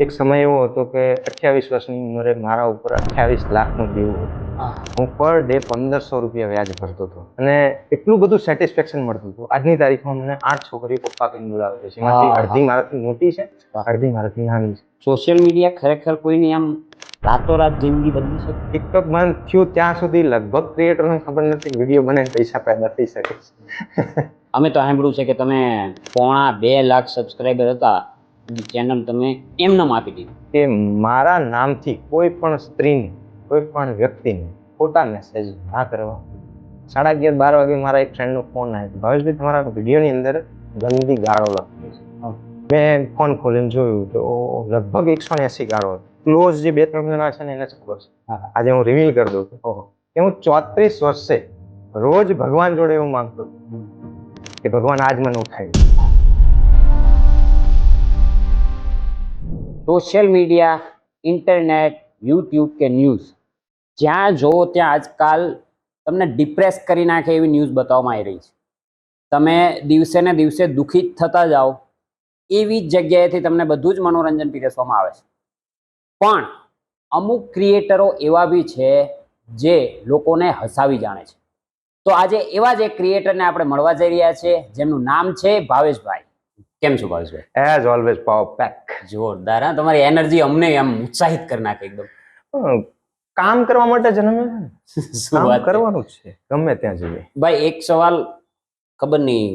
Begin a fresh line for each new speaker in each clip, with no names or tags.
એક સમય એવો હતો કે 28 વર્ષની ઉંમરે મારા ઉપર 28 લાખનું દેવું હતું. હું પર ડે 1500 રૂપિયા વ્યાજ ભરતો હતો અને એટલું બધું સેટિસ્ફેક્શન મળતું હતું. આજની તારીખમાં મને 8 છોકરીઓ પપ્પા કહીને બોલાવે છે, એમાંથી અડધી મારાથી મોટી છે, અડધી મારાથી નાની છે.
સોશિયલ મીડિયા ખરેખર કોઈની આમ રાતોરાત જિંદગી બદલી શકે?
ટિકટોક બંધ થયું ત્યાં સુધી લગભગ ક્રિએટરને ખબર નથી વિડીયો બને પૈસા પેદા થઈ શકે છે.
અમે તો સાંભળ્યું છે કે તમે 2.5 લાખ સબસ્ક્રાઈબર હતા, ચેનલ તમે એમને આપી દીધી.
કે મારા નામથી કોઈ પણ સ્ત્રીને, કોઈ પણ વ્યક્તિને ખોટા મેસેજ ના કરવા. 11:30-12 વાગે મારા એક ફ્રેન્ડનો ફોન આવ્યો, ભાવેશભાઈ તમારા વિડીયોની અંદર ગંદી ગાળો લખી છે. મેં ફોન ખોલીને જોયું તો લગભગ 180 ગાળો. ક્લોઝ જે 2-3 જણા છે ને એને જ ખબર છે. આજે હું રિવીલ કરી દઉં છું કે હું 34 વર્ષે રોજ ભગવાન જોડે એવું માંગતો કે ભગવાન આજ મને ઉઠાવી.
સોશિયલ મીડિયા, ઇન્ટરનેટ, યુટ્યુબ કે ન્યૂઝ, જ્યાં જો ત્યાં આજકાલ તમને ડિપ્રેસ કરી નાખે એવી ન્યૂઝ બતાવવામાં આવી રહી છે. તમે દિવસે ને દિવસે દુઃખિત થતા જાઓ એવી જ જગ્યાએથી તમને બધું જ મનોરંજન પીરસવામાં આવે છે. પણ અમુક ક્રિએટરો એવા બી છે જે લોકોને હસાવી જાણે છે. તો આજે એવા જ એક ક્રિએટરને આપણે મળવા જઈ રહ્યા છીએ, જેમનું નામ છે ભાવેશભાઈ. કેમ છો Bhaveshbhai?
As always power pack.
જોરદાર. હા, તમારી એનર્જી અમને આમ ઉત્સાહિત કરી નાખે એકદમ.
કામ કરવા માટે જન્મે છે ને,
શું
કામ
વાત છે
કરવાનું જ છે ગમે ત્યાં જઈએ.
ભાઈ, એક સવાલ ખબર નહીં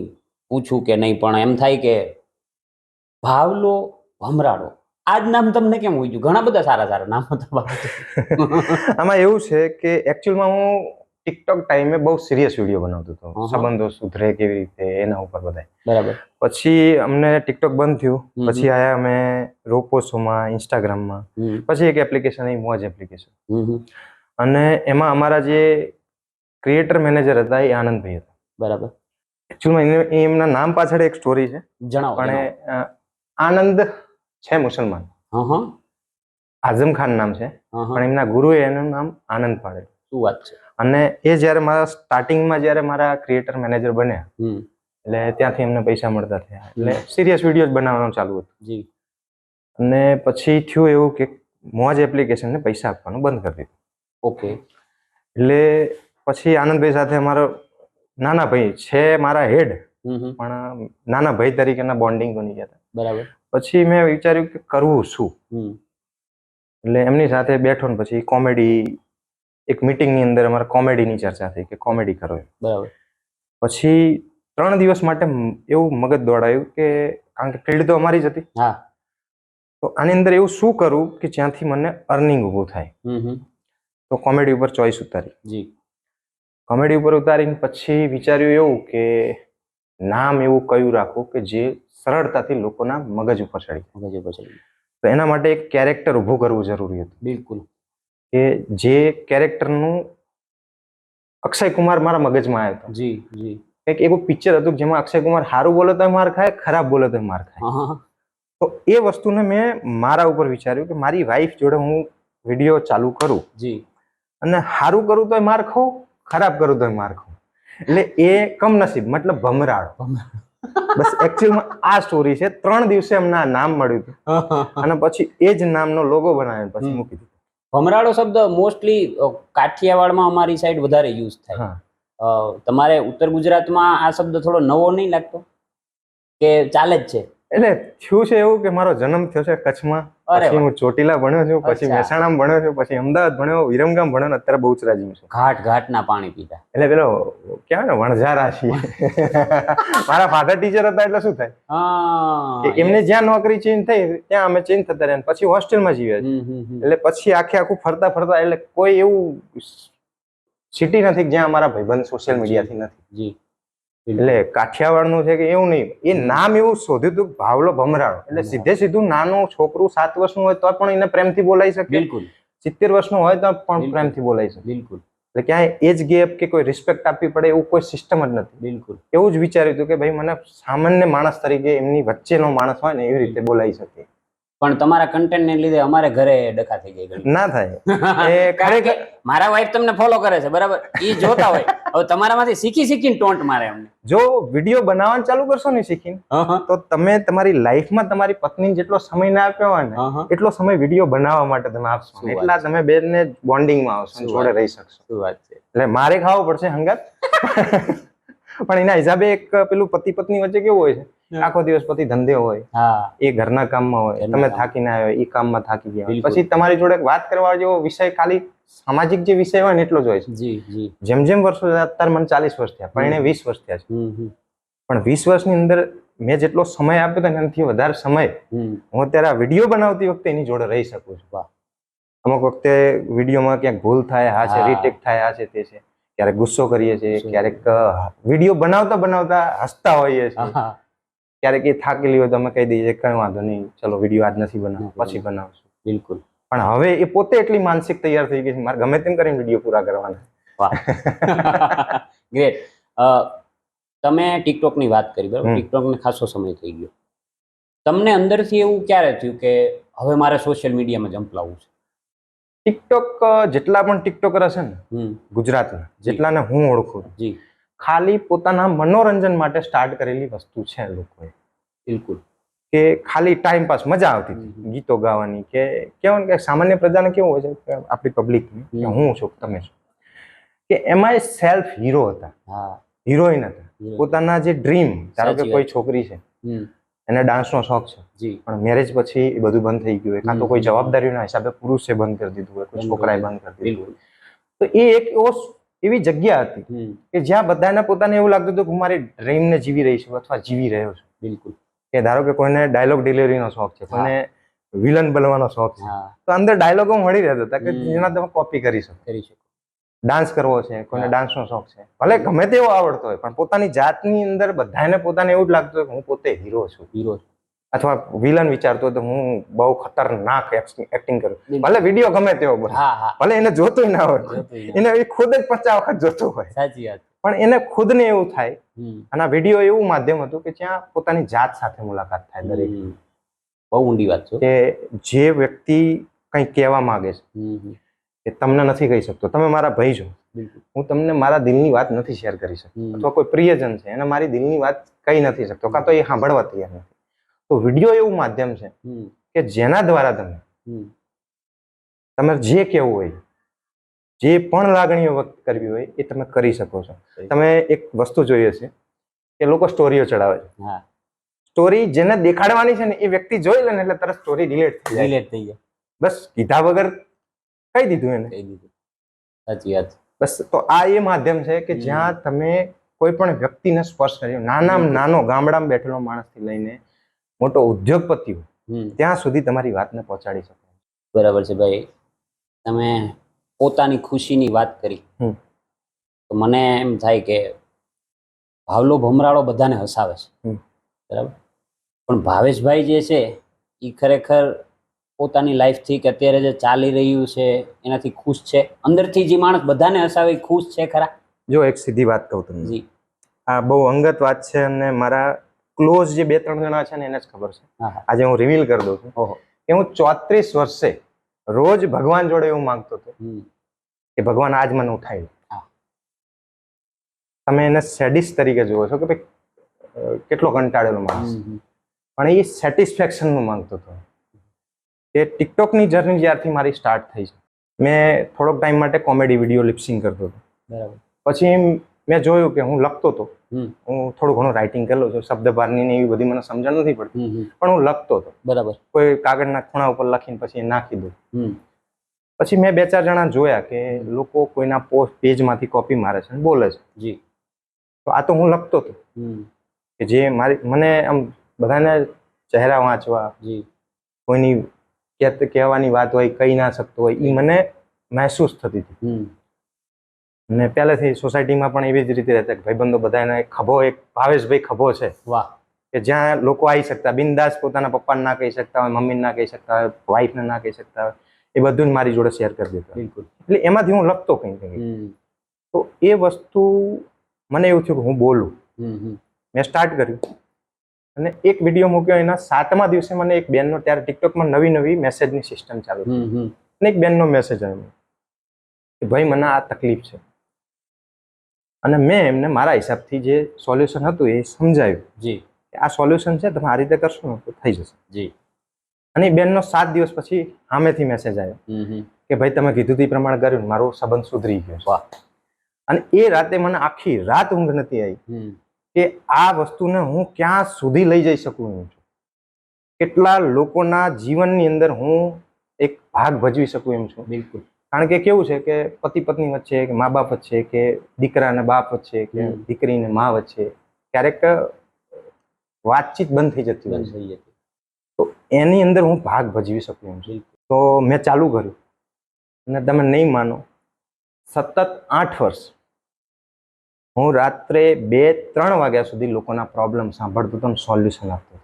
પૂછું કે નહીં, પણ એમ થાય કે ભાવલો ભમરાડો, આ જ નામ તમને કેમ હોય ગયું? ઘણા બધા સારા સારા નામ હતા.
આમાં એવું છે કે એકચ્યુઅલમાં હું ટિકટોક ટાઈમે બહુ સિરિયસ વિડીયો બનાવતો હતો, સંબંધો સુધરે કેવી રીતે એના ઉપર બધાય.
બરાબર.
પછી અમને ટિકટોક બંધ થયું, પછી આયા અમે રોપોસોમાં, ઇન્સ્ટાગ્રામમાં, પછી એક એપ્લિકેશન આવી મોજ એપ્લિકેશન, અને એમાં અમારા જે ક્રિએટર મેનેજર હતા એ આનંદભાઈ હતા.
બરાબર.
એકચ્યુઅલમાં એમના નામ પાછળ એક સ્ટોરી છે.
જણાવો.
પણ આનંદ છે મુસલમાન, આઝમ ખાન નામ છે, પણ એમના ગુરુએ એનું નામ આનંદ પાડેલું.
શું વાત છે?
અને એ જ્યારે મારા સ્ટાર્ટિંગમાં જ્યારે મારા ક્રિએટર મેનેજર બન્યા, એટલે ત્યાંથી એમને પૈસા મળતા થયા, એટલે સિરિયસ વિડીયો બનાવવાનું ચાલુ હતું.
જી.
અને પછી થયું એવું કે મોજ એપ્લિકેશનને પૈસા આપવાનું બંધ કરી દીધું.
ઓકે.
એટલે પછી આનંદભાઈ સાથે અમારો નાના ભાઈ છે, મારા હેડ, પણ નાના ભાઈ તરીકેના બોન્ડિંગ બની ગયા હતા.
બરાબર.
પછી મેં વિચાર્યું કે કરવું શું, એટલે એમની સાથે બેઠો ને પછી કોમેડી, એક મીટિંગની અંદર અમારે કોમેડીની ચર્ચા થઈ કે કોમેડી કરો.
બરાબર.
પછી 3 દિવસ માટે એવું મગજ દોડાયું કે કારણ કે ફિલ્ડ તો અમારી જ હતી,
હા,
તો આની અંદર એવું શું કરું કે જ્યાંથી મને અર્નિંગ ઊભું થાય. તો કોમેડી ઉપર ચોઈસ ઉતારી.
જી. કોમેડી
ઉપર ઉતારીને પછી વિચાર્યું એવું કે નામ એવું કયું રાખવું કે જે સરળતાથી લોકોના મગજ ઉપર ચડી. તો એના માટે એક કેરેક્ટર ઊભું કરવું જરૂરી હતું.
બિલકુલ.
કે જે કેરેક્ટરનું અક્ષય કુમાર મારા મગજમાં આવ્યો હતો.
જી જી.
એક એવું પિક્ચર હતું જેમાં અક્ષય કુમાર સારું બોલે તો માર ખાય, ખરાબ બોલે તો માર ખાય. તો એ વસ્તુને મેં મારા ઉપર વિચાર્યું કે મારી વાઈફ જોડે હું વિડીયો ચાલુ કરું, જી, અને સારું કરું તો માર ખાઉં, ખરાબ કરું તો માર ખાઉં. એટલે એ કમનસીબ મતલબ ભમરાડો. બસ એકચ્યુઅલમાં આ સ્ટોરી છે. 3 દિવસે અમને આ નામ મળ્યું હતું અને પછી એ જ નામનો લોગો બનાવ્યો, પછી મૂકી દીધો. ભમરાડો શબ્દ મોસ્ટલી
કાઠિયાવાડમાં અમારી સાઈડ વધારે યુઝ થાય. તમારે ઉત્તર ગુજરાતમાં આ શબ્દ થોડો નવો નહીં લાગતો કે ચાલે જ છે?
એટલે થયું છે એવું કે મારો જન્મ થયો છે કચ્છમાં, પછી હું ચોટીલા ભણ્યો છું, પછી મહેસાણામાં ભણ્યો છું, પછી અમદાવાદ ભણ્યો, વિરમગામ ભણ્યો, અત્યારે બહુચરાજી છું.
ઘાટના પાણી પીતા
એટલે પેલો કહેવાય ને વણઝારા છીએ. મારા ફાધર ટીચર હતા એટલે શું થાય કે એમને જ્યાં નોકરી ચેન્જ થઈ ત્યાં અમે ચેન્જ થતા રહ્યા, પછી હોસ્ટેલમાં જીવ્યા છે. એટલે પછી આખું ફરતા ફરતા એટલે કોઈ એવું સિટી નથી જ્યાં અમારા ભાઈબંધ સોશિયલ મીડિયાથી નથી. એટલે કાઠિયાવાડનું છે કે એવું નહીં, એ નામ એવું શોધ્યું હતું ભાવલો ભમરાડો. એટલે સીધે સીધું નાનું છોકરું 7 વર્ષનું હોય તો પણ એને પ્રેમથી બોલાઈ શકે, બિલકુલ 70 વર્ષનું હોય તો પણ પ્રેમથી બોલાઈ શકે, બિલકુલ. એટલે ક્યાંય એજ ગેપ કે કોઈ રિસ્પેક્ટ આપવી પડે એવું કોઈ સિસ્ટમ જ નથી, બિલકુલ. એવું જ વિચાર્યું હતું કે ભાઈ મને સામાન્ય માણસ તરીકે એમની વચ્ચેનો માણસ હોય ને એવી રીતે બોલાઈ શકે.
પણ તમારા કન્ટેન્ટ ને લીધે અમારે ઘરે ડખા થઈ ગઈ ઘણી.
ના થાય એ
કારણ કે
ખરેખર
મારા વાઈફ તમને ફોલો કરે છે બરાબર, ઈ જોતા હોય હવે તમારામાંથી શીખીને ટોન્ટ મારે અમને.
જો વિડીયો બનાવવાનું ચાલુ કરશો ને શીખીને, તો તમે તમારી લાઈફમાં તમારી પત્નીને જેટલો સમય ના આપ્યો હોય ને એટલો સમય વિડીયો બનાવવા માટે તમે આપશો, એટલા તમે બેને બોન્ડિંગમાં આવશો, જોડે રહી શકશો.
શું વાત છે.
એટલે મારે ખાવું પડશે હંગાત, પણ એના હિસાબે એક પેલું પતિ પત્ની વચ્ચે કેવું હોય છે, આખો દિવસ પતિ ધંધે હોય, એ ઘરના કામમાં હોય, તમે થાકીને આવ્યો, એ કામમાં થાકી ગયા હોય, પછી તમારી જોડે વાત કરવા જેવો વિષય ખાલી સામાજિક જે વિષય હોય ને એટલો જ હોય છે. જેમ જેમ વર્ષો અત્યારે મને 40 વર્ષ થયા, પણ એને 20 વર્ષ થયા છે, પણ 20 વર્ષની અંદર મેં જેટલો સમય આપ્યો હતો એનાથી વધારે સમય હું અત્યારે આ વિડીયો બનાવતી વખતે એની જોડે રહી શકું છું. અમુક વખતે વિડીયોમાં ક્યાંક ભૂલ થાય, હા છે, રીટેક થાય, આ છે તે છે, ક્યારેક ગુસ્સો કરીએ છીએ, ક્યારેક વિડીયો બનાવતા બનાવતા હસતા હોઈએ છીએ, ક્યારેક એ થાકેલી હોય તો અમે કહી દઈએ કઈ વાંધો નહીં, ચલો વિડીયો આજ નથી બનાવવો, પછી બનાવશું.
બિલકુલ.
પણ હવે એ પોતે એટલી માનસિક તૈયાર થઈ ગઈ છે, મારે ગમે તેમ કરીને વિડીયો પૂરા કરવાના.
વાહ, ગ્રેટ. તમે ટિકટોક ની વાત કરી બરાબર, ટિકટોક ને ખાસો સમય થઈ ગયો, તમને અંદરથી એવું ક્યારે થયું કે હવે મારે સોશિયલ મીડિયામાં જંપલાવવું છે?
ટિકટોક જેટલા પણ ટિકટોકર હશે ને ગુજરાતના, જેટલાને હું ઓળખું છું, ખાલી પોતાના મનોરંજન માટે સ્ટાર્ટ કરેલી વસ્તુ છે લોકોએ.
બિલકુલ.
કે ખાલી ટાઈમ પાસ, મજા આવતી હતી ગીતો ગાવાની, કે કેવું કે સામાન્ય પ્રજાને કેવું હોય છે આપણી પબ્લિક, હું છું તમે છો, કે એમાં સેલ્ફ હીરો હતા, હિરોઈન હતા. પોતાના જે ડ્રીમ, ધારો કે કોઈ છોકરી છે એને ડાન્સનો શોખ છે, પણ મેરેજ પછી એ બધું બંધ થઈ ગયું હોય, કાં તો કોઈ જવાબદારીના હિસાબે પુરુષે બંધ કરી દીધું હોય, કોઈ છોકરાએ બંધ કરી દીધું હોય, તો એ એક એવી જગ્યા હતી કે જ્યાં બધાને પોતાને એવું લાગતું હતું કે હું મારી ડ્રીમને જીવી રહી છું અથવા જીવી રહ્યો છું.
બિલકુલ.
કે ધારો કે કોઈને ડાયલોગ ડિલિવરીનો શોખ છે, કોઈને વિલન બનવાનો શોખ છે, તો અંદર ડાયલોગો મળી રહેતા હતા કે જેના તમે કોપી કરી શકો. ડાન્સ કરવો છે, કોઈને ડાન્સનો શોખ છે, ભલે ગમે તેવો આવડતો હોય, પણ પોતાની જાતની અંદર બધાને પોતાને એવું જ લાગતું હોય કે હું પોતે હીરો છું, અથવા વિલન વિચારતો તો હું બહુ ખતરનાક એક્ટિંગ કરું, ભલે વિડીયો ગમે તેવો બને, ભલે એને જોતું ના હોય, એને ખુદ જ 50 વખત જોતું હોય, સાચી વાત, પણ એને ખુદને એવું થાય. અને આ વિડીયો એવું માધ્યમ હતું કે જ્યાં પોતાની જાત સાથે મુલાકાત થાય દરેક.
બહુ ઊંડી વાત છે
કે જે વ્યક્તિ કંઈ કહેવા માંગે છે કે તમને નથી કહી શકતો, તમે મારા ભાઈ છો, હું તમને મારા દિલની વાત નથી શેર કરી શકતો, અથવા કોઈ પ્રિયજન છે એને મારી દિલની વાત કહી નથી શકતો, કાં તો એ સાંભળવા તૈયાર નથી, તો વિડીયો એવું માધ્યમ છે કે જેના દ્વારા તમે જે કહેવું હોય, જે પણ લાગણીઓ વ્યક્ત કરવી હોય એ તમે કરી શકો છો. તમે એક વસ્તુ જોઈ હશે કે લોકો સ્ટોરીઓ ચડાવે છે, સ્ટોરી જેને દેખાડવાની છે ને એ વ્યક્તિ જોઈ લે ને એટલે તરત સ્ટોરી ડિલીટ થઈ જાય, બસ કીધા વગર કહી દીધું એને.
સાચી વાત.
બસ, તો આ એ માધ્યમ છે કે જ્યાં તમે કોઈ પણ વ્યક્તિને સ્પર્શ કર્યો, નાનામાં નાનો ગામડામાં બેઠેલો માણસથી લઈને મોટો ઉદ્યોગપતિ હોય ત્યાં સુધી તમારી વાતને પહોંચાડી શકો.
બરાબર છે ભાઈ. તમે પોતાની ખુશીની વાત કરી તો મને એમ થાય કે ભાવલો ભમરાળો બધાને હસાવે છે, બરાબર, પણ ભાવેશભાઈ જે છે એ ખરેખર પોતાની લાઈફથી કે અત્યારે જે ચાલી રહ્યું છે એનાથી ખુશ છે? અંદરથી જે માણસ બધાને હસાવે ખુશ છે ખરા?
જો એક સીધી વાત કહું તમને, આ બહુ અંગત વાત છે અને મારા ક્લોઝ જે 2-3 જણા છે ને એને જ ખબર છે. આજે હું રિવીલ કરી દઉં છું કે હું 34 વર્ષે રોજ ભગવાન જોડે એવું માંગતો હતો કે ભગવાન આજ મને ઉઠાવી. તમે એને સેડિસ્ટ તરીકે જુઓ છો કે ભાઈ કેટલો કંટાળેલો માણસ, પણ એ સેટિસ્ફેક્શન નું માંગતો હતો. કે ટિકટોકની જર્ની જ્યારથી મારી સ્ટાર્ટ થઈ છે, મેં થોડોક ટાઈમ માટે કોમેડી વિડીયો લિપસિંગ કરતો હતો, બરાબર, પછી મેં જોયું કે હું લખતો હતો, હું થોડું ઘણું રાઇટિંગ કરેલું છું, શબ્દ બારની એવી બધી મને સમજણ નથી પડતી, પણ હું લખતો હતો, બરાબર, કોઈ કાગળના ખૂણા ઉપર લખીને પછી નાખી દઉં. પછી મેં 2-4 જણા જોયા કે લોકો કોઈના પોસ્ટ પેજમાંથી કોપી મારે છે અને બોલે છે, તો આ તો હું લખતો હતો કે જે મને આમ બધાને ચહેરા વાંચવા, કોઈની કહેવાની વાત હોય કહી ના શકતો હોય એ મને મહેસૂસ થતી હતી. અને પહેલેથી સોસાયટીમાં પણ એવી જ રીતે રહેતા કે ભાઈબંધો બધાને ખભો, એક ભાવેશભાઈ ખભો છે, વાહ, કે જ્યાં લોકો આવી શકતા, બિંદાસ પોતાના પપ્પાને ના કહી શકતા હોય, મમ્મીને ના કહી શકતા હોય, વાઈફને ના કહી શકતા હોય, એ બધું મારી જોડે શેર કરી દેતા. એટલે એમાંથી હું લખતો કંઈ. તો એ વસ્તુ મને એવું થયું કે હું બોલું. મેં સ્ટાર્ટ કર્યું, અને એક વિડીયો મૂક્યો, એના 7મા દિવસે મને એક બેનનો, ત્યારે ટિકટોકમાં નવી મેસેજની સિસ્ટમ ચાલુ થઈ, અને એક બેનનો મેસેજ આવ્યો કે ભાઈ મને આ તકલીફ છે, અને મેં એમને મારા હિસાબથી જે સોલ્યુશન હતું એ સમજાવ્યું
જી
કે આ સોલ્યુશન છે, તમે આ રીતે કરશો ને તો થઈ જશે
જી.
અને એ બેનનો 7 દિવસ પછી સામેથી મેસેજ આવ્યો કે ભાઈ તમે કીધું તે પ્રમાણે કર્યું, મારો સંબંધ સુધરી ગયો.
વાહ.
અને એ રાતે મને આખી રાત ઊંઘ નથી આવી કે આ વસ્તુને હું ક્યાં સુધી લઈ જઈ શકું એમ છું, કેટલા લોકોના જીવનની અંદર હું એક ભાગ ભજવી શકું એમ છું.
બિલકુલ.
કારણ કે કેવું છે કે પતિ પત્ની વચ્ચે, કે મા બાપ વચ્ચે, કે દીકરા અને બાપ વચ્ચે, કે દીકરી ને મા વચ્ચે ક્યારેક વાતચીત બંધ થઈ જતી હોય છે, તો એની અંદર હું ભાગ ભજવી શકું એમ છું. તો મેં ચાલુ કર્યું, અને તમે નહીં માનો, સતત 8 વર્ષ હું રાત્રે 2-3 વાગ્યા સુધી લોકોના પ્રોબ્લેમ સાંભળતો હતો, સોલ્યુશન આપતો.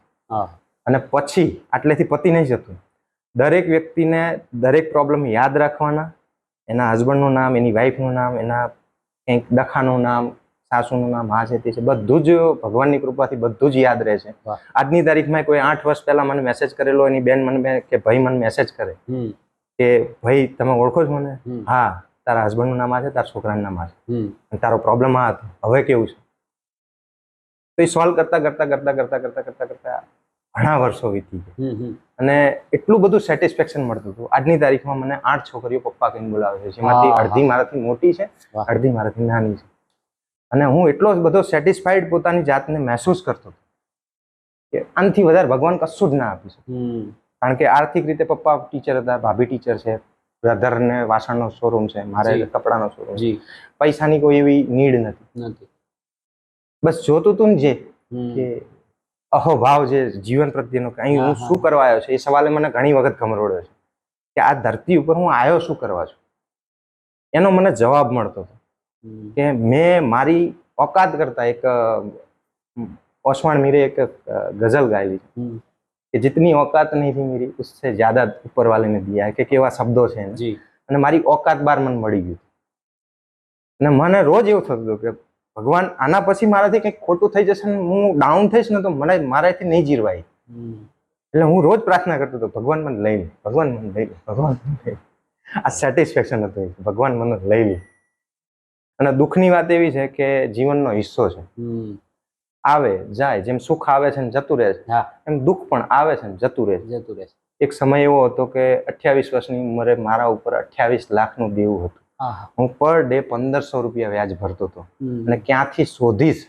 અને પછી આટલેથી પતી નહીં જતું, દરેક વ્યક્તિને દરેક પ્રોબ્લેમ યાદ રાખવાના, એના હસબન્ડનું નામ, એની વાઈફનું નામ, એના કંઈક ડખાનું નામ, સાસુનું નામ, હા છે તે છે, બધું જ ભગવાનની કૃપાથી બધું જ યાદ રહે છે. આજની તારીખમાં કોઈ 8 વર્ષ પહેલા મને મેસેજ કરેલો, એની બેન મને કે ભાઈ મને મેસેજ કરે કે ભાઈ તમે ઓળખો છો મને? હા, તારા હસબન્ડનું નામ આ છે, તારા છોકરાનું નામ આ છે, તારો પ્રોબ્લેમ આ હતો, હવે કેવું છે? તો એ સોલ્વ કરતા ઘણા વર્ષો વીતી ગયા, અને એટલું બધું સેટિસ્ફેક્શન મળતું હતું. આજની તારીખમાં મને 8 છોકરીઓ પપ્પા કહીને બોલાવે છે, જેમાંથી અડધી મારાથી મોટી છે, અડધી મારાથી નાની છે, અને હું એટલો બધો સેટિસ્ફાઈડ પોતાની જાતને મહેસૂસ કરતો હતો કે આનાથી વધારે ભગવાન કશું જ ના આપી શકે. કારણ કે આર્થિક રીતે પપ્પા ટીચર હતા, ભાભી ટીચર છે, બ્રધરને વાસણનો શોરૂમ છે, મારે કપડાનો શોરૂમ છે, પૈસાની કોઈ એવી નીડ નથી. બસ જોતું તું ને જે કે અહોભાવ જે જીવન પ્રત્યેનો, કે અહીં હું શું કરવા આવ્યો છું, એ સવાલે મને ઘણી વખત ગમરોડ્યો છે કે આ ધરતી ઉપર હું આવ્યો શું કરવા છું, એનો મને જવાબ મળતો હતો કે મેં મારી औकात કરતા, એક ઓસવાણ મીરે એક ગઝલ ગાયેલી કે जितनी औकात नहीं थी मेरी उससे ज्यादा ऊपर वाले ने दिया है, કે કેવા શબ્દો છે એને, અને મારી औकात બાર મને મળી ગયું. અને મને રોજ એવું થતું હતું કે ભગવાન આના પછી મારાથી કંઈક ખોટું થઈ જશે ને હું ડાઉન થઈશ ને, તો મને મારાથી નહીં જીરવાય. એટલે હું રોજ પ્રાર્થના કરતો હતો, ભગવાન મને લઈ લે, ભગવાન મને લઈ લે, ભગવાન મને લઈ લે. આ સેટિસ્ફેક્શન હતું, ભગવાન મને લઈ લે. અને દુઃખની વાત એવી છે કે જીવનનો હિસ્સો છે, આવે જાય, જેમ સુખ આવે છે ને જતું રહે છે, એમ દુઃખ પણ આવે છે ને જતું રહે છે. એક સમય એવો હતો કે 28 વર્ષની ઉંમરે મારા ઉપર 28 લાખનું દેવું હતું. હું પર ડે 1500 રૂપિયા વ્યાજ ભરતો હતો, અને ક્યાંથી શોધીશ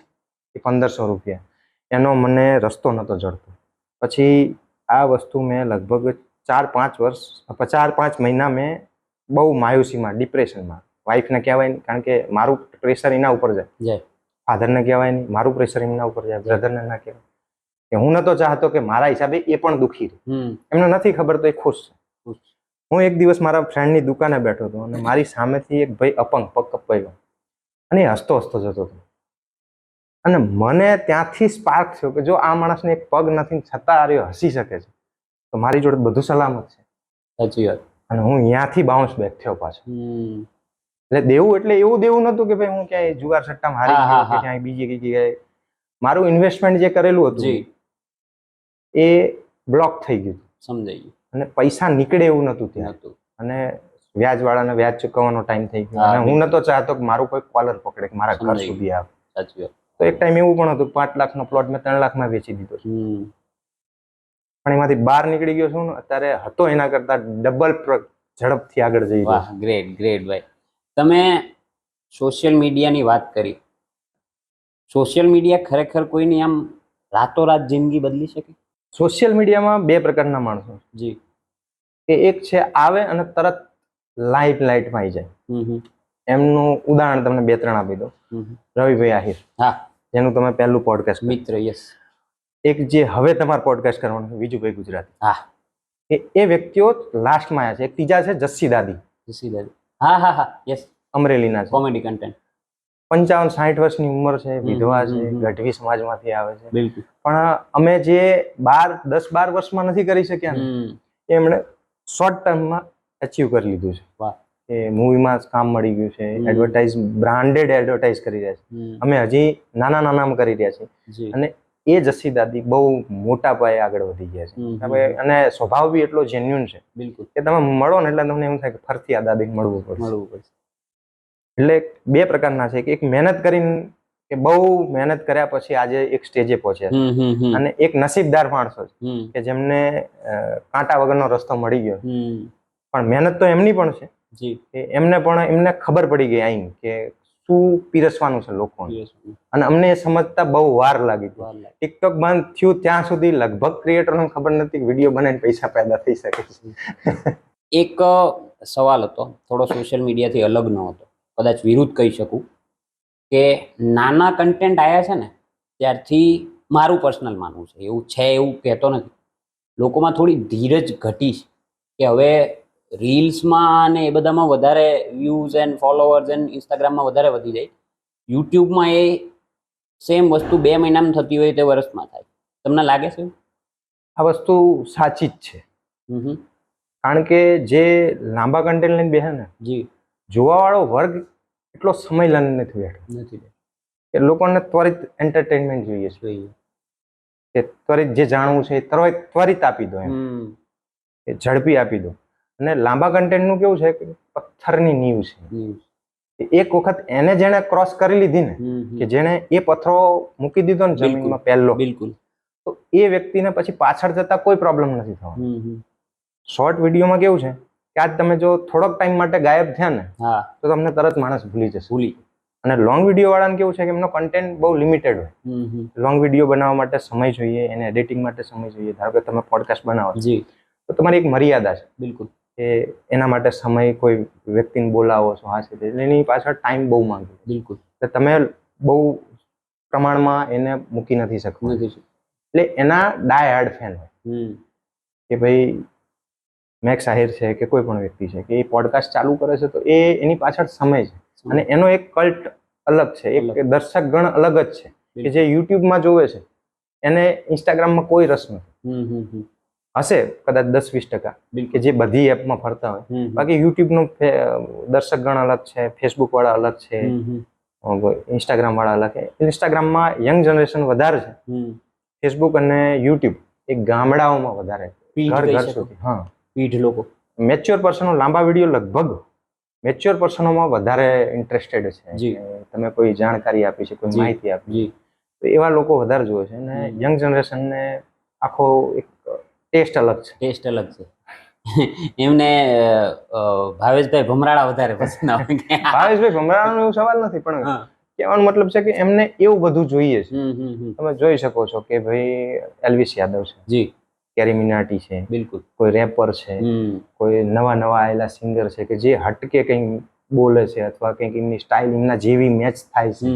એ 1500 રૂપિયા, એનો મને રસ્તો નહોતો જડતો. પછી આ વસ્તુ મેં લગભગ 4-5 મહિના મેં બહુ માયુસીમાં, ડિપ્રેશનમાં. વાઈફને કહેવાય નહીં, કારણ કે મારું પ્રેશર એના ઉપર જાય, ફાધરને કહેવાય નહીં, મારું પ્રેશર એમના ઉપર જાય, બ્રધરને ના કહેવાય. કે હું નતો ચાહતો કે મારા હિસાબે એ પણ દુઃખી રહે, એમને નથી ખબર તો એ ખુશ છે. હું એક દિવસ મારા ફ્રેન્ડની દુકાને બેઠો હતો, અને મારી સામેથી એક ભાઈ અપંગ, પગ કપાયેલો, અને એ હસતો જતો હતો. અને મને ત્યાંથી સ્પાર્ક થયો કે જો આ માણસને એક પગ નથી છતાં આ રહ્યો હસી શકે છે, તો મારી જોડે બધું સલામત છે. સાચી વાત. અને હું ત્યાંથી બાઉન્સ બેક થયો પાછો. એટલે દેવું એટલે એવું દેવું નતું કે ભાઈ હું ક્યાંય જુગાર સટ્ટામાં હારી ગયો કે ક્યાંય બીજી કઈ જગ્યાએ. મારું ઇન્વેસ્ટમેન્ટ જે કરેલું હતું એ બ્લોક થઈ ગયું. સમજાઈ ગયું. અને પૈસા નીકળે એવું નતું ત્યાં. અને વ્યાજ વાળાને વ્યાજ ચૂકવવાનો ટાઈમ થઈ ગયો, અને હું નતો ચાહતો કે મારું કોઈ કોલર પકડે, કે મારા ઘર સુધી આવે. સાચી વાત. તો એક ટાઈમ એવું પણ હતું, 5 લાખનો પ્લોટ મેં 3 લાખમાં વેચી દીધો છે. પણ એમાંથી બહાર નીકળી ગયો છું ને, અત્યારે હતો એના કરતા ડબલ ઝડપથી આગળ જઈ રહ્યો છું.
ગ્રેટ ગ્રેટ ભાઈ. તમે સોશિયલ મીડિયાની વાત કરી. સોશિયલ મીડિયા ખરેખર કોઈની આમ રાતોરાત જિંદગી બદલી શકે?
સોશિયલ મીડિયામાં 2 પ્રકારના માણસો જી, કે એક છે આવે અને તરત લાઇટમાં આવી જાય. એમનું ઉદાહરણ તમને 2-3 આપી દો. રવિભાઈ આહિર, હા, જેનું તમે પહેલું પોડકાસ્ટ મિત્ર. યસ. એક જે હવે તમારું પોડકાસ્ટ કરવાનું છે, વિજુભાઈ ગુજરાતી, હા, એ વ્યક્તિઓ લાસ્ટમાં આવ્યા છે. એક ત્રીજા છે જસ્સી દાદી. હા હા હા, યસ, અમરેલીના છે, કોમેડી કન્ટેન્ટ. 55-60 વર્ષની ઉંમર છે, વિધવા છે, ગઢવી સમાજમાંથી આવે છે. બિલકુલ. પણ અમે જે 10-12 વર્ષમાં નથી કરી શક્યા ને, એમણે શોર્ટ ટર્મમાં અચીવ કરી લીધું છે. વાહ. એ મૂવીમાં કામ મળી ગયું છે, એડવર્ટાઇઝ, બ્રાન્ડેડ એડવર્ટાઇઝ કરી રહ્યા છે. અમે હજી નાના કરી રહ્યા છીએ. અને એ જસ્સી દાદી બહુ મોટા પાયે આગળ વધી ગયા છે હવે, અને સ્વભાવ બી એટલો જેન્યુન છે
બિલકુલ
કે તમે મળો ને એટલે તમને એવું થાય કે ફરતી આ દાદીને મળવું પડશે. એટલે બે પ્રકારના છે કે એક મહેનત કરીને કે બહુ મહેનત કર્યા પછી આજે એક સ્ટેજે પહોંચ્યા છે, અને એક નસીબદાર માણસો છે કે જેમને કાંટા વગરનો રસ્તો મળી ગયો. પણ મહેનત તો એમની પણ છે કે એમને ખબર પડી ગઈ આઈ કે શું પીરસવાનું છે લોકોને, અને અમને એ સમજતા બહુ વાર લાગી હતી. ટિકટોક બંધ થયું ત્યાં સુધી લગભગ ક્રિએટરને ખબર નથી કે વિડીયો બનાવીને પૈસા પેદા થઈ શકે છે.
એક સવાલ હતો, થોડો સોશિયલ મીડિયાથી અલગ ન હતો, કદાચ વિરુદ્ધ કહી શકું, કે નાના કન્ટેન્ટ આવ્યા છે ને ત્યારથી મારું પર્સનલ માનવું છે, એવું છે એવું કહેતો નથી, લોકોમાં થોડી ધીરજ ઘટી છે કે હવે રીલ્સમાં અને એ બધામાં વધારે વ્યૂઝ એન્ડ ફોલોવર્સ એન્ડ ઇન્સ્ટાગ્રામમાં વધારે વધી જાય. યુટ્યુબમાં એ સેમ વસ્તુ 2 મહિનામાં થતી હોય તે વર્ષમાં થાય. તમને લાગે છે
આ વસ્તુ સાચી જ છે? કારણ કે જે લાંબા કન્ટેન્ટ લઈને બેસે ને, જોવાવાળો વર્ગ એટલો સમય લઈને નથી બેઠો કે લોકોને ત્વરિત એન્ટરટેનમેન્ટ જોઈએ છે, કે ત્વરિત જે જાણવું છે એ ત્વરિત આપી દો, એમ કે ઝડપી આપી દો. અને લાંબા કન્ટેન્ટનું કેવું છે કે પથ્થરની નીવ છે. એક વખત એને જેને ક્રોસ કરી લીધી ને, કે જેને એ પથ્થરો મૂકી દીધો ને જમીનમાં પહેલો, તો એ વ્યક્તિને પછી પાછળ જતા કોઈ પ્રોબ્લેમ નથી થવાનો. શોર્ટ વિડીયોમાં કેવું છે કે આજ તમે જો થોડોક ટાઈમ માટે ગાયબ થયા ને તો તમને તરત માણસ ભૂલી જશે. અને લોંગ વિડીયો વાળાને કેવું છે કે એમનો કન્ટેન્ટ બહુ લિમિટેડ હોય. લોંગ વિડીયો બનાવવા માટે સમય જોઈએ, એને એડિટિંગ માટે સમય જોઈએ. ધારો કે તમે પોડકાસ્ટ બનાવો તો તમારી એક મર્યાદા છે. બિલકુલ. કે એના માટે સમય, કોઈ વ્યક્તિને બોલાવો છો, હા છે, એની પાછળ ટાઈમ બહુ માંગે. બિલકુલ. એટલે તમે બહુ પ્રમાણમાં એને મૂકી નથી શકતા. એટલે એના ડાય હાર્ડ ફેન હોય કે ભાઈ મેક્સ આહિર છે કે કોઈ પણ વ્યક્તિ છે કે એ પોડકાસ્ટ ચાલુ કરે છે તો એ એની પાછળ સમય છે, અને એનો એક કલ્ટ અલગ છે, એક દર્શક ગણ અલગ જ છે કે જે યુટ્યુબમાં જોવે છે એને ઇન્સ્ટાગ્રામમાં કોઈ રસ નથી. હશે કદાચ 10-20% કે જે બધી એપમાં ફરતા હોય, બાકી યુટ્યુબનું દર્શક ગણ અલગ છે, ફેસબુક વાળા અલગ છે, ઇન્સ્ટાગ્રામ વાળા અલગ છે. ઇન્સ્ટાગ્રામમાં યંગ જનરેશન વધારે છે, ફેસબુક અને યુટ્યુબ એક ગામડાઓમાં વધારે, ઘર સુધી. હા, પીઢ લોકો, મેચ્યોર પર્સનો લાંબા વિડીયો લગભગ મેચ્યોર પર્સનોમાં વધારે ઇન્ટરેસ્ટેડ છે. તમે કોઈ જાણકારી આપી છે, કોઈ માહિતી આપી, તો એવા લોકો વધારે જોવે છે. અને યંગ જનરેશનને આખો એક ટેસ્ટ અલગ છે.
એમને ભાવેશભાઈ ભમરાળા વધારે પસંદ આવે.
ભાવેશભાઈ ભમરાળાનો એવો સવાલ નથી, પણ કહેવાનો મતલબ છે કે એમને એવું બધું જોઈએ છે. તમે જોઈ શકો છો કે ભાઈ એલ્વિસ યાદવ છે, કેરી મિનાટી છે, બિલકુલ, કોઈ રેપર છે, કોઈ નવા આવેલા સિંગર છે કે જે હટકે કંઈક બોલે છે અથવા કંઈક એમની સ્ટાઇલ એમના જેવી મેચ થાય છે.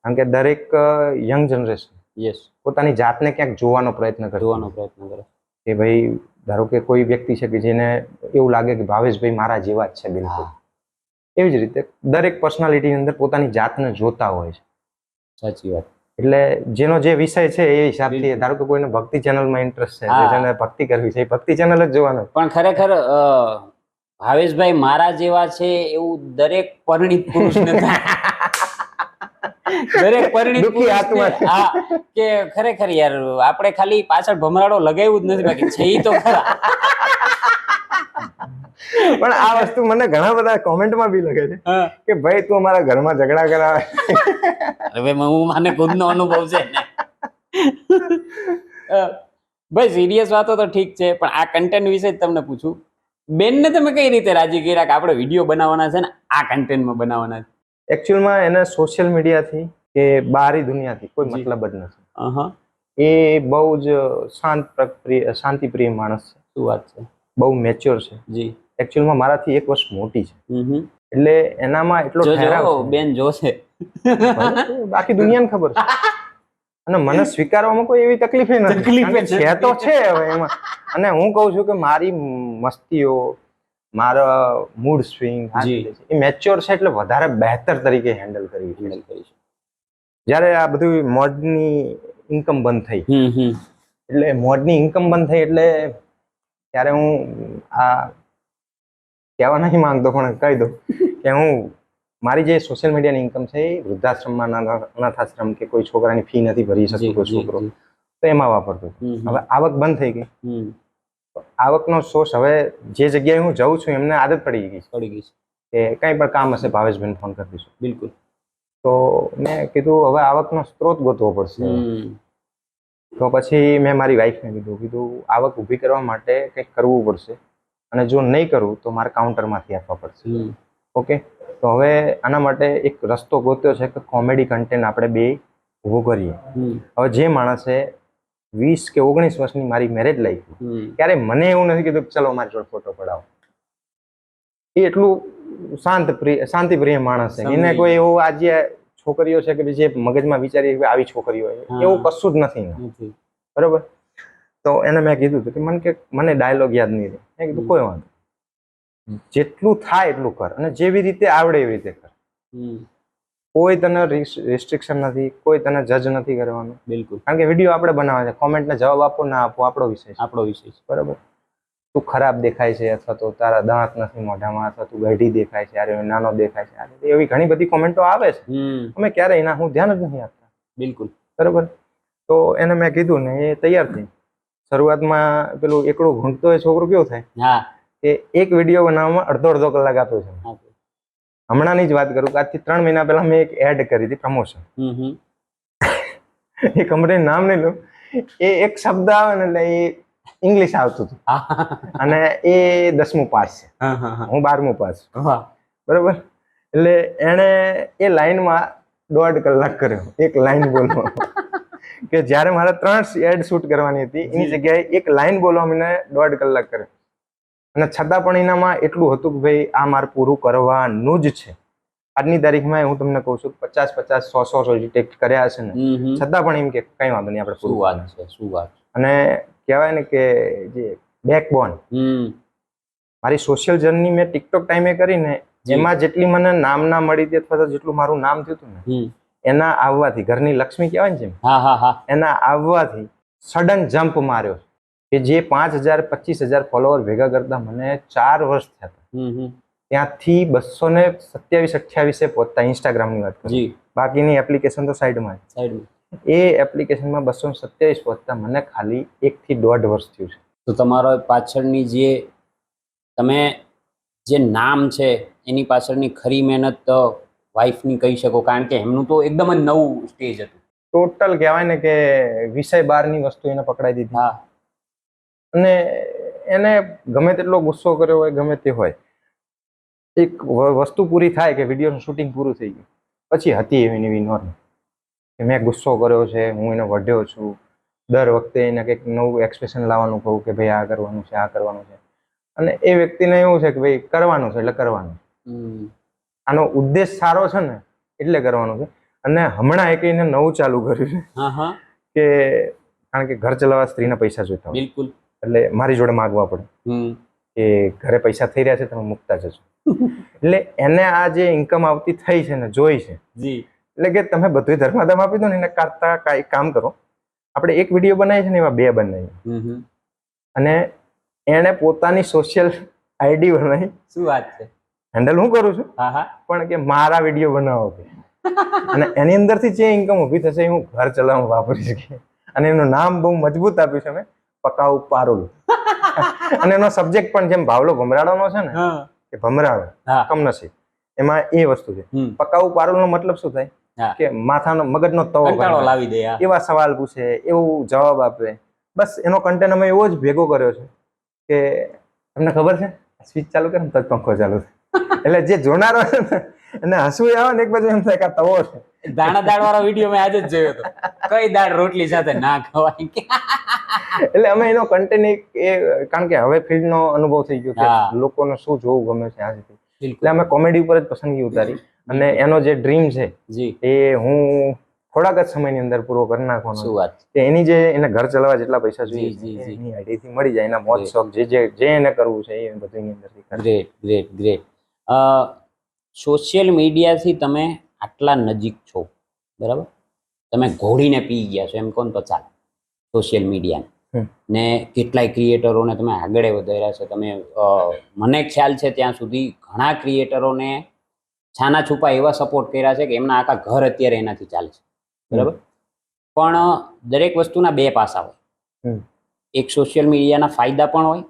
કારણ કે દરેક યંગ જનરેશન પોતાની જાતને ક્યાંક જોવાનો પ્રયત્ન કરે કે ભાઈ ધારો કે કોઈ વ્યક્તિ છે કે જેને એવું લાગે કે ભાવેશભાઈ મારા જેવા જ છે, બિલકુલ એવી જ રીતે દરેક પર્સનાલિટીની અંદર પોતાની જાતને જોતા હોય છે. સાચી વાત. એટલે જેનો જે વિષય છે એ હિસાબથી, ધારો કે કોઈને ભક્તિ ચેનલમાં ઇન્ટરેસ્ટ છે, જેને ભક્તિ કરવી છે એ ભક્તિ ચેનલ જ જોવાનો. પણ
ખરેખર ભાવેશભાઈ મારા જેવા છે એવું દરેક પરિણીત પુરુષને દરેક પરિણીત પુરુષ કે ખરેખર યાર આપણે ખાલી પાછળ ભમરાડો લગાવ્યું જ નથી, બાકી છે ઈ તો ખરા.
પણ આ વસ્તુ મને ઘણા બધા કોમેન્ટમાં બી લખે છે કે ભાઈ તું અમારા ઘરમાં ઝઘડા કરાવે.
હવે હું મને ખુદનો અનુભવ છે ને ભાઈ, સિરિયસ વાતો તો ઠીક છે, પણ આ કન્ટેન્ટ વિશે જ તમને પૂછું, બેનને તમે કઈ રીતે રાજી કર્યા કે આપણે વિડીયો બનાવવાના છે ને આ કન્ટેન્ટમાં બનાવવાના છે?
એકચ્યુઅલમાં એને સોશિયલ મીડિયાથી કે બહારી દુનિયાથી કોઈ મતલબ જ નથી. એ બહુ જ શાંતિપ્રિય માણસ છે. શું વાત છે. બહુ મેચ્યોર છે. જી. એકચ્યુઅલમાં મારાથી 1 વર્ષ મોટી છે. એટલે એનામાં એટલો ઠહેરાવ છે.
બેન જોશે,
બાકી દુનિયાને ખબર છે. અને મને સ્વીકારવામાં કોઈ એવી તકલીફ નથી, છે તો છે હવે એમાં. અને હું કહું છું કે મારી મસ્તીઓ, મારા મૂડ સ્વિંગ એ મેચ્યોર છે એટલે વધારે બહેતર તરીકે હેન્ડલ કરી છે. જ્યારે આ બધું મોડની ઇન્કમ બંધ થઈ, એટલે મોડની ઇન્કમ બંધ થઈ એટલે ત્યારે હું આ કહેવા નથી માંગતો પણ કહી દઉં કે હું મારી જે સોશિયલ મીડિયાની ઇન્કમ છે એ વૃદ્ધાશ્રમમાં અનાથાશ્રમ કે કોઈ છોકરાની ફી નથી ભરી શકતો કોઈ છોકરો, તો એમાં વાપરતો હતો. હવે આવક બંધ થઈ ગઈ. આવકનો સોર્સ હવે જે જગ્યાએ હું જઉં છું એમને આદત પડી ગઈ કે કંઈ પણ કામ હશે ભાવેશભાઈને ફોન કરી દઈશું.
બિલકુલ.
તો મેં કીધું હવે આવકનો સ્ત્રોત ગોતવો પડશે. તો પછી મેં મારી વાઈફને કીધું આવક ઊભી કરવા માટે કંઈક કરવું પડશે, અને જો નહીં કરું તો મારે કાઉન્ટરમાંથી આપવા પડશે. ઓકે, તો હવે આના માટે એક રસ્તો ગોત્યો છે કે કોમેડી કન્ટેન્ટ આપણે બે ઊભું કરીએ. હવે જે માણસે 20 કે 19 વર્ષની મારી મેરેજ લાઈફ, ત્યારે મને એવું નથી કીધું ચલો મારી જોડે ફોટો પડાવો. એ એટલું શાંતિપ્રિય માણસ છે. એને કોઈ એવું આજે છોકરીઓ છે કે જે મગજમાં વિચારી આવી છોકરીઓ એવું કશું જ નથી. બરોબર. તો એને મેં કીધું કે મને ડાયલોગ યાદ નહીં રહે. મેં કીધું કોઈ વાંધો, જેટલું થાય એટલું કર, અને જેવી રીતે આવડે એવી રીતે કર. કોઈ તને રિસ્ટ્રિક્શન નથી, કોઈ તને જજ નથી કરવાનું. બિલકુલ. કારણ કે વિડીયો આપણે બનાવે છે, કોમેન્ટને જવાબ આપો ના આપો આપણો વિષય છે. બરાબર. તું ખરાબ દેખાય છે, અથવા તો તારા દાંત નથી મોઢામાં, અથવા તું ગઢી દેખાય છે, અરે નાનો દેખાય છે, એવી ઘણી બધી કોમેન્ટો આવે છે. અમે ક્યારેય એના હું ધ્યાન જ નથી આપતા. બિલકુલ. બરાબર. તો એને મેં કીધું ને એ તૈયાર થઈ. શરૂઆતમાં પેલું એકડું ઘૂંટતો એ છોકરો કેવું થાય કે એક વિડીયો બનાવવામાં અડધો કલાક આપ્યો છે. હમણાંની જ વાત કરું કે આજથી 3 મહિના પહેલા મેં એક એડ કરી હતી, પ્રમોશન. એ કંપનીનું નામ નહીં લઉં. એ એક શબ્દ આવે ને એટલે એ ઇંગ્લિશ આવતું હતું, અને એ 10મું પાસ છે, હું 12મું પાસ. બરાબર. એટલે એણે એ લાઈનમાં 1.5 કલાક કર્યો, એક લાઈન બોલવા. કે જ્યારે મારે 3 એડ શૂટ કરવાની હતી એની જગ્યાએ એક લાઈન બોલવા મને 1.5 કલાક કર્યો. અને છતાં પણ એનામાં એટલું હતું કે ભાઈ આ મારે પૂરું કરવાનું જ છે. આજની તારીખમાં હું તમને કહું છું 50 100 રિટેક્ટ કર્યા હશે ને, છતાં પણ એમ કે કઈ વાંધો નહીં આપણે પૂરું. શું વાત. અને કહેવાય ને કે જે બેકબોન, મારી સોશિયલ જર્ની મેં ટિકટોક ટાઈમે કરીને એમાં જેટલી મને નામ ના મળી હતી, અથવા તો જેટલું મારું નામ થયું હતું ને, એના આવવાથી ઘરની લક્ષ્મી કહેવાય ને, એના આવવાથી સડન જમ્પ માર્યો કે જે 5000 25,000 ફોલોવર ભેગા કરતા મને 4 વર્ષ થયા હતા. ત્યાંથી 227-28 પહોંચતા, ઇન્સ્ટાગ્રામની વાત કરું, બાકીની એપ્લિકેશન તો સાઈડમાં. એ એપ્લિકેશનમાં 227 પહોંચતા મને ખાલી 1 થી 1.5 વર્ષ થયું છે.
તો તમારો પાછળની જે તમે જે નામ છે એની પાછળની ખરી મહેનત તો વાઈફની કહી શકો, કારણ કે એમનું તો એકદમ જ નવું સ્ટેજ હતું.
ટોટલ કહેવાય ને કે વિષય બહારની વસ્તુ એને પકડાઈ દીધી. અને એને ગમે તેટલો ગુસ્સો કર્યો હોય, ગમે તે હોય, એક વસ્તુ પૂરી થાય કે વિડીયોનું શૂટિંગ પૂરું થઈ ગયું પછી હતી એવી એવી નોર્મ કે મેં ગુસ્સો કર્યો છે, હું એને વઢ્યો છું, દર વખતે એને કંઈક નવું એક્સપ્રેશન લાવવાનું કહું કે ભાઈ આ કરવાનું છે, આ કરવાનું છે. અને એ વ્યક્તિને એવું છે કે ભાઈ કરવાનું છે એટલે કરવાનું. આનો ઉદ્દેશ સારો છે ને એટલે કરવાનું છે. અને હમણાં એક એને નવું ચાલુ કર્યું છે કે કારણ કે ઘર ચલાવવા સ્ત્રીના પૈસા જોઈતા હોય. બિલકુલ. એટલે મારી જોડે માગવા પડે કે ઘરે પૈસા થઈ રહ્યા છે, તમે મૂકતા જજો. એટલે એને આ જે ઇન્કમ આવતી થઈ છે ને, જોઈ છે, એટલે કે તમે બધું ધર્માદામ આપી દો ને, એને કરતા કાંઈ કામ કરો. આપણે એક વિડીયો બનાવીએ છીએ ને એવા 2 બનાવીએ. અને એને પોતાની સોશિયલ આઈડી બનાવી. શું વાત છે. હેન્ડલ હું કરું છું, પણ કે મારા વિડીયો બનાવો કે, અને એની અંદરથી જે ઇન્કમ ઊભી થશે હું ઘર ચલાવવા વાપરીશ. અને એનું નામ બહુ મજબૂત આપ્યું છે મેં, પકાઉ પારુલ. અને એનો સબ્જેક્ટ પણ જેમ ભાવલો ભમરાડોનો છે ને કે ભમરાડો કમનસીબ, એમાં એ વસ્તુ છે. પકાઉ પારુલનો મતલબ શું થાય કે માથાનો મગજનો તવો લાવી દે, એવા સવાલ પૂછે, એવું જવાબ આપે. બસ એનો કન્ટેન્ટ અમે એવો જ ભેગો કર્યો છે કે તમને ખબર છે સ્વિચ ચાલુ કરે ને તો પંખો ચાલુ થાય, એટલે જે જોનારો છે ને એને હસવું આવે ને એક બાજુ એમ થાય કે આ તવો છે.
દાણા દાળ વાળો વિડીયો મેં આજે જ જોયો હતો, કઈ દાળ રોટલી સાથે ના ખવાય.
એટલે અમે એનો કન્ટેન્ટ કારણ કે હવે ફિલ્ડનો અનુભવ થઈ ગયો કે લોકોને શું જોવું ગમે છે આજે, એટલે અમે કોમેડી ઉપર જ પસંદગી ઉતારી. અને એનો જે ડ્રીમ છે એ હું થોડાક જ સમયની અંદર પૂરો કરી નાખવાનો. શું વાત કે એની જે એને ઘર ચલાવવા જેટલા પૈસા જોઈએ એની આઈડીથી મળી જાય, એના મોજ શોખ જે એને કરવું છે એ બધું એની અંદરથી.
Great great great. સોશિયલ મીડિયાથી તમે આટલા નજીક છો, બરાબર, તમે ઘોડીને પી ગયા છો એમ કોણ તો ચાલે સોશિયલ મીડિયાને, ને કેટલાય ક્રિએટરોને તમે આગળ વધાર્યા છો. તમે મને ખ્યાલ છે ત્યાં સુધી ઘણા ક્રિએટરોને છાના છુપા એવા સપોર્ટ કર્યા છે કે એમના આખા ઘર અત્યારે એનાથી ચાલે છે, બરાબર. પણ દરેક વસ્તુના બે પાસા હોય. એક સોશિયલ મીડિયાના ફાયદા પણ હોય,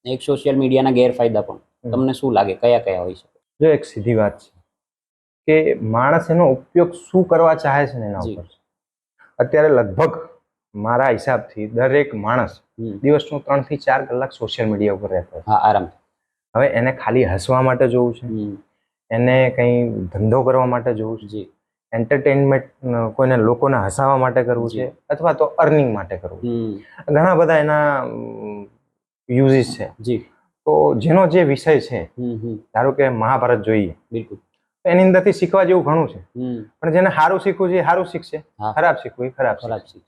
એક સોશિયલ મીડિયાના ગેરફાયદા પણ. તમને શું લાગે કયા કયા હોય શકે?
જો એક સીધી વાત છે કે માણસ એનો ઉપયોગ શું કરવા ચાહે છે ને એના ઉપર. અત્યારે લગભગ મારા હિસાબથી દરેક માણસ દિવસનું 3 થી 4 કલાક સોશિયલ મીડિયા ઉપર રહેતો હોય.
હા, આરામ.
હવે એને ખાલી હસવા માટે જોવું છે, એને કંઈ ધંધો કરવા માટે જોવું છે, એન્ટરટેનમેન્ટ કોઈને લોકોને હસાવવા માટે કરવું છે, અથવા તો અર્નિંગ માટે કરવું. ઘણા બધા એના યુઝિસ છે. તો જેનો જે વિષય છે, ધારો કે મહાભારત જોઈએ,
બિલકુલ,
એની અંદરથી શીખવા જેવું ઘણું છે. પણ જેને સારું શીખવું છે એ સારું શીખશે, ખરાબ શીખવું એ ખરાબ શીખશે.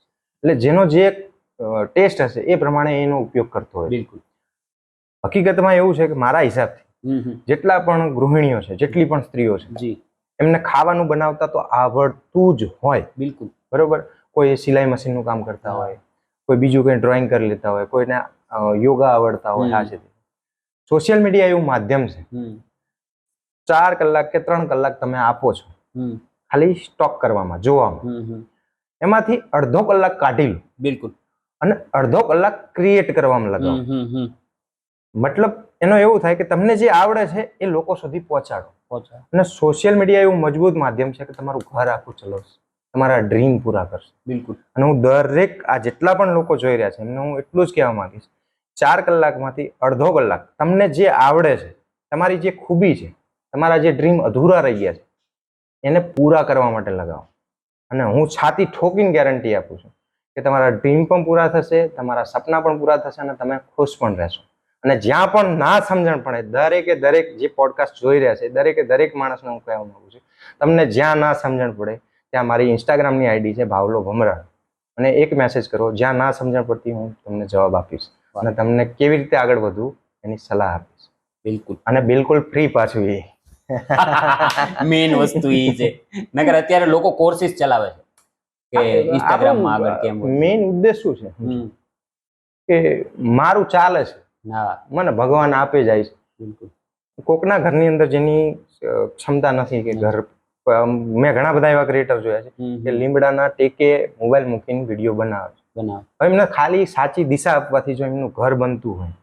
એટલે જેનો જે ટેસ્ટ હશે એ પ્રમાણે એનો ઉપયોગ કરતો હોય.
બિલકુલ.
હકીકતમાં એવું છે કે મારા હિસાબથી જેટલા પણ ગૃહિણીઓ છે, જેટલી પણ સ્ત્રીઓ છે, એમને ખાવાનું બનાવતા તો આવડતું જ હોય.
બિલકુલ,
બરોબર. કોઈ સિલાઈ મશીનનું કામ કરતા હોય, કોઈ બીજું કંઈ ડ્રોઈંગ કરી લેતા હોય, કોઈને યોગા આવડતા હોય. આ છે સોશિયલ મીડિયા એવું માધ્યમ છે, 4 કલાક કે 3 કલાક તમે આપો છો ખાલી સ્ટોક કરવામાં, જોવામાં, એમાંથી અડધો કલાક કાઢી લો.
બિલકુલ.
અને અડધો કલાક ક્રિએટ કરવામાં લગાવો. મતલબ એનો એવું થાય કે તમને જે આવડે છે એ લોકો સુધી પહોંચાડો. અને સોશિયલ મીડિયા એવું મજબૂત માધ્યમ છે કે તમારું ઘર આખું ચલાવશે, તમારા ડ્રીમ પૂરા કરશે.
બિલકુલ.
અને હું દરેક આ જેટલા પણ લોકો જોઈ રહ્યા છે એમને હું એટલું જ કહેવા માંગીશ, 4 કલાકમાંથી અડધો કલાક તમને જે આવડે છે, તમારી જે ખૂબી છે, તમારા જે ડ્રીમ અધૂરા રહી ગયા છે એને પૂરા કરવા માટે લગાવો. અને હું છાતી ઠોકીને ગેરંટી આપું છું કે તમારા ડ્રીમ પણ પૂરા થશે, તમારા સપના પણ પૂરા થશે અને તમે ખુશ પણ રહેશો. અને જ્યાં પણ ના સમજણ પડે, દરેકે દરેક જે પોડકાસ્ટ જોઈ રહ્યા છે દરેકે દરેક માણસને હું કહેવા માંગુ છું, તમને જ્યાં ના સમજણ પડે ત્યાં મારી ઇન્સ્ટાગ્રામની આઈડી છે ભાવલો ભમરા, અને એક મેસેજ કરો. જ્યાં ના સમજણ પડતી હું તમને જવાબ આપીશ અને તમને કેવી રીતે આગળ વધવું એની સલાહ આપીશ.
બિલકુલ.
અને બિલકુલ ફ્રી પાછું. એ
મેઇન વસ્તુ એ છે. નકર અત્યારે લોકો કોર્સિસ ચલાવે છે કે ઇન્સ્ટાગ્રામમાં આગળ કેમ.
મેઇન ઉદ્દેશ શું છે કે મારું ચાલે છે, મને ભગવાન આપે જાય છે.
બિલકુલ.
કોકના ઘરની અંદર જેની ક્ષમતા નથી કે ઘર, મેં ઘણા બધા એવા ક્રિએટર જોયા છે કે લીમડાના ટેકે મોબાઈલ મૂકીને વિડીયો બનાવે છે. હવે એમને ખાલી સાચી દિશા આપવાથી જો એમનું ઘર બનતું હોય,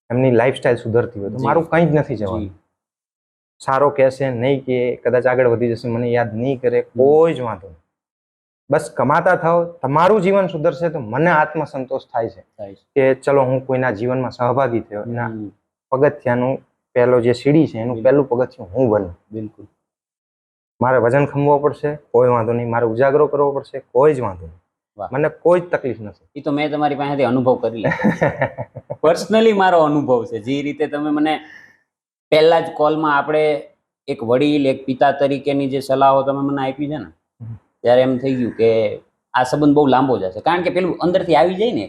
એમની લાઈફસ્ટાઈલ સુધરતી હોય, તો મારું કંઈ જ નથી જવાનું. સારો કહેશે નહીં કે કદાચ આગળ વધી જશે, મને યાદ નહીં કરે, કોઈ જ વાંધો નહીં. બસ કમાતા થાવ, તમારું જીવન સુધરશે તો મને આત્મસંતોષ થાય છે કે ચલો હું કોઈના જીવનમાં સહભાગી થયો. એના પગથિયાનું પહેલો જે સીડી છે એનું પહેલું પગથિયું હું બનું.
બિલકુલ.
મારે વજન ખમવો પડશે, કોઈ વાંધો નહીં. મારે ઉજાગરો કરવો પડશે, કોઈ જ વાંધો નહીં. મને કોઈ જ તકલીફ નથી.
એ તો મેં તમારી પાસેથી અનુભવ કરી લીધો. પર્સનલી મારો અનુભવ છે. જે રીતે તમે મને પહેલા જ કોલમાં આપણે એક વડીલ, એક પિતા તરીકેની જે સલાહો તમે મને આપી છે ને, ત્યારે એમ થઈ ગયું કે આ સંબંધ બહુ લાંબો જશે. કારણ કે પેલું અંદરથી આવી જાય ને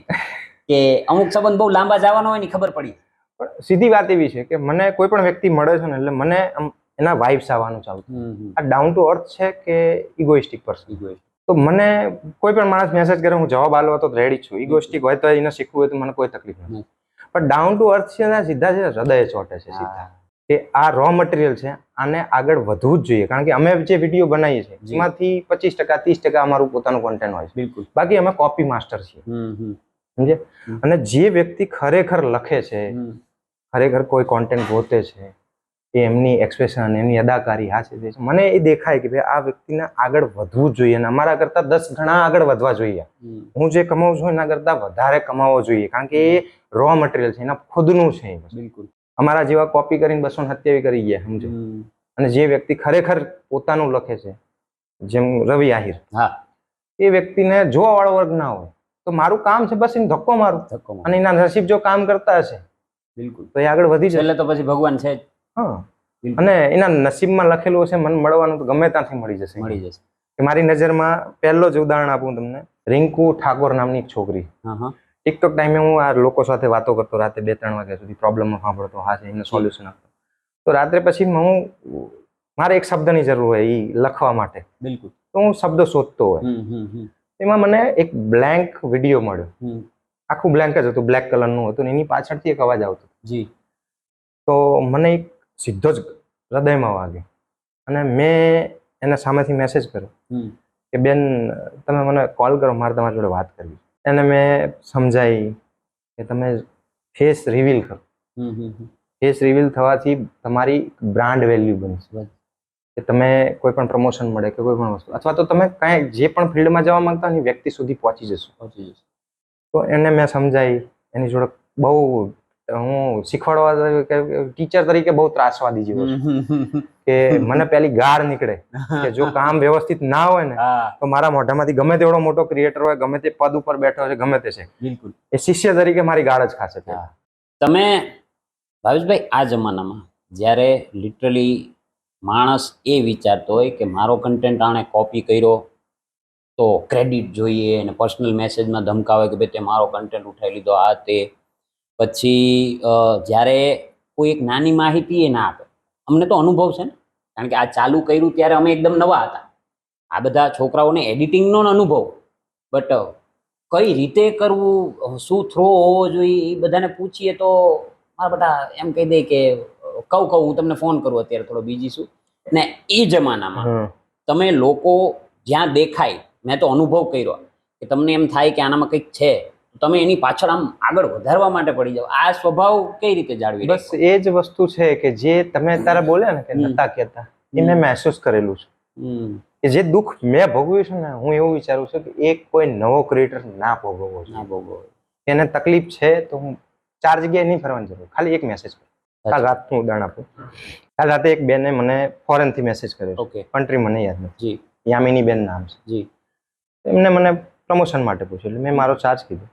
કે અમુક સંબંધ બહુ લાંબા જવાનો હોય ને ખબર પડી.
પણ સીધી વાત એવી છે કે મને કોઈ પણ વ્યક્તિ મળે છે ને એટલે મને એના વાઇબ્સ આવવાનું ચાલુ થાય. આ ડાઉન ટુ અર્થ છે કે ઇગોઇસ્ટિક પર્સન. તો મને કોઈ પણ માણસ મેસેજ કરે હું જવાબ આપવા તો રેડી છું. ઇગોઇસ્ટિક હોય તો એને શીખવું હોય તો મને કોઈ તકલીફ નથી. પણ ડાઉન ટુ અર્થ છે ને સીધા છે હૃદય ચોટે છે સીધા કે આ રો મટીરિયલ છે, આને આગળ વધવું જ જોઈએ. કારણ કે અમે જે વિડીયો બનાવીએ છીએ એમાંથી 25% 30% અમારું પોતાનું કોન્ટેન્ટ હોય છે. બિલકુલ. બાકી અમે કોપી માસ્ટર છીએ. સમજે? અને જે વ્યક્તિ ખરેખર લખે છે, ખરેખર કોઈ કોન્ટેન્ટ ગોતે છે, એ એમની એક્સપ્રેશન, એમની અદાકારી, આ છે મને એ દેખાય કે ભાઈ આ વ્યક્તિને આગળ વધવું જ જોઈએ અને અમારા કરતા 10 ગણા આગળ વધવા જોઈએ. હું જે કમાઉં છું એના કરતા વધારે કમાવો જોઈએ. કારણ કે એ રો મટીરિયલ છે, એના ખુદનું છે. બિલકુલ. અમારા જેવા કોપી કરીને 227 કરી ગયા, સમજો. અને જે વ્યક્તિ ખરેખર પોતાનું લખે છે, જેમ રવિ આહિર, એ વ્યક્તિને જોવા વાળો વર્ગ ના હોય તો મારું કામ છે બસ એને ધક્કો મારું અને એના નસીબ જો કામ કરતા હશે, બિલકુલ, તો એ આગળ વધી જશે.
એટલે તો પછી ભગવાન છે જ.
હા. અને એના નસીબમાં લખેલું હશે મને મળવાનું તો ગમે ત્યાંથી મળી જશે. કે મારી નજરમાં પહેલો જ ઉદાહરણ આપું તમને, રિંકુ ઠાકોર નામની એક છોકરી. ટિકટોક ટાઈમે હું આ લોકો સાથે વાતો કરતો રાતે 2-3 વાગ્યા સુધી, પ્રોબ્લેમમાં સાંભળતો, હા છે એમને સોલ્યુશન આપતો. તો રાત્રે પછી હું મારે એક શબ્દની જરૂર હોય એ લખવા માટે. બિલકુલ. તો હું શબ્દ શોધતો હોય. એમાં મને એક બ્લેન્ક વિડીયો મળ્યો. આખું બ્લેન્ક જ હતું, બ્લેક કલરનું હતું, એની પાછળથી એક અવાજ આવતો. જી. તો મને એક સીધો જ હૃદયમાં વાગ્યો અને મેં એને સામેથી મેસેજ કર્યો કે બેન તમે મને કોલ કરો, મારે તમારી જોડે વાત કરવી. એને મેં સમજાવી કે તમે ફેસ રિવીલ કરો. ફેસ રિવીલ થવાથી તમારી બ્રાન્ડ વેલ્યુ બનશે, કે તમે કોઈ પણ પ્રમોશન મળે કે કોઈ પણ વસ્તુ, અથવા તો તમે કાંઈ જે પણ ફિલ્ડમાં જવા માંગતા હોય વ્યક્તિ સુધી પહોંચી જશો. તો એને મેં સમજાવી. એની જોડે બહુ હું શીખવાડવા ટીચર તરીકે બહુ ત્રાસવાદી જેવો છું કે મને પેલી ગાળ નીકળે કે જો કામ વ્યવસ્થિત ના હોય ને તો મારા મોઢામાંથી ગમે તેવડો મોટો ક્રિએટર હોય, ગમે તે પદ ઉપર બેઠો છે, ગમે તે છે, બિલકુલ એ શિષ્ય તરીકે મારી ગાળ જ ખાશે.
તમે ભાવેશભાઈ આ જમાનામાં જ્યારે લિટરલી માણસ એ વિચારતો હોય કે મારો કન્ટેન્ટ આણે કોપી કર્યો તો ક્રેડિટ જોઈએ અને પર્સનલ મેસેજમાં ધમકાવે કે ભાઈ તે મારો કન્ટેન્ટ ઉઠાવી લીધો, આ તે. પછી જ્યારે કોઈ એક નાની માહિતી એ ના આપે. અમને તો અનુભવ છે ને, કારણ કે આ ચાલુ કર્યું ત્યારે અમે એકદમ નવા હતા. આ બધા છોકરાઓને એડિટિંગનો અનુભવ, બટ કઈ રીતે કરવું, શું થ્રો હોવો જોઈએ એ બધાને પૂછીએ તો મારા બધા એમ કહી દે કે કહું હું તમને ફોન કરું, અત્યારે થોડો બીજી છું ને. એ જમાનામાં તમે લોકો જ્યાં દેખાય, મેં તો અનુભવ કર્યો કે તમને એમ થાય કે આનામાં કંઈક છે, તમે એની પાછળ આમ આગળ વધારવા માટે પડી જાઓ. આ સ્વભાવ કઈ રીતે જાળવી?
બસ એ જ વસ્તુ છે કે જે તમે અત્યારે બોલ્યા ને કે નતા કહેતા, એ મેં મહેસૂસ કરેલું છે. કે જે દુઃખ મેં ભોગવ્યું છે ને, હું એવું વિચારું છું કે એક કોઈ નવો ક્રિએટર ના ભોગવવો. એને તકલીફ છે તો હું 4 જગ્યાએ નહીં ફરવાની જરૂર, ખાલી એક મેસેજ કરો. કાલ રાતનું ઉદાહરણ આપું. કાલ રાતે એક બેને મને ફોરેન થી મેસેજ કર્યો, કન્ટ્રી મને યાદ નથી, યામિની બેન નામ છે. એમને મને પ્રમોશન માટે પૂછ્યું, એટલે મેં મારો ચાર્જ કીધો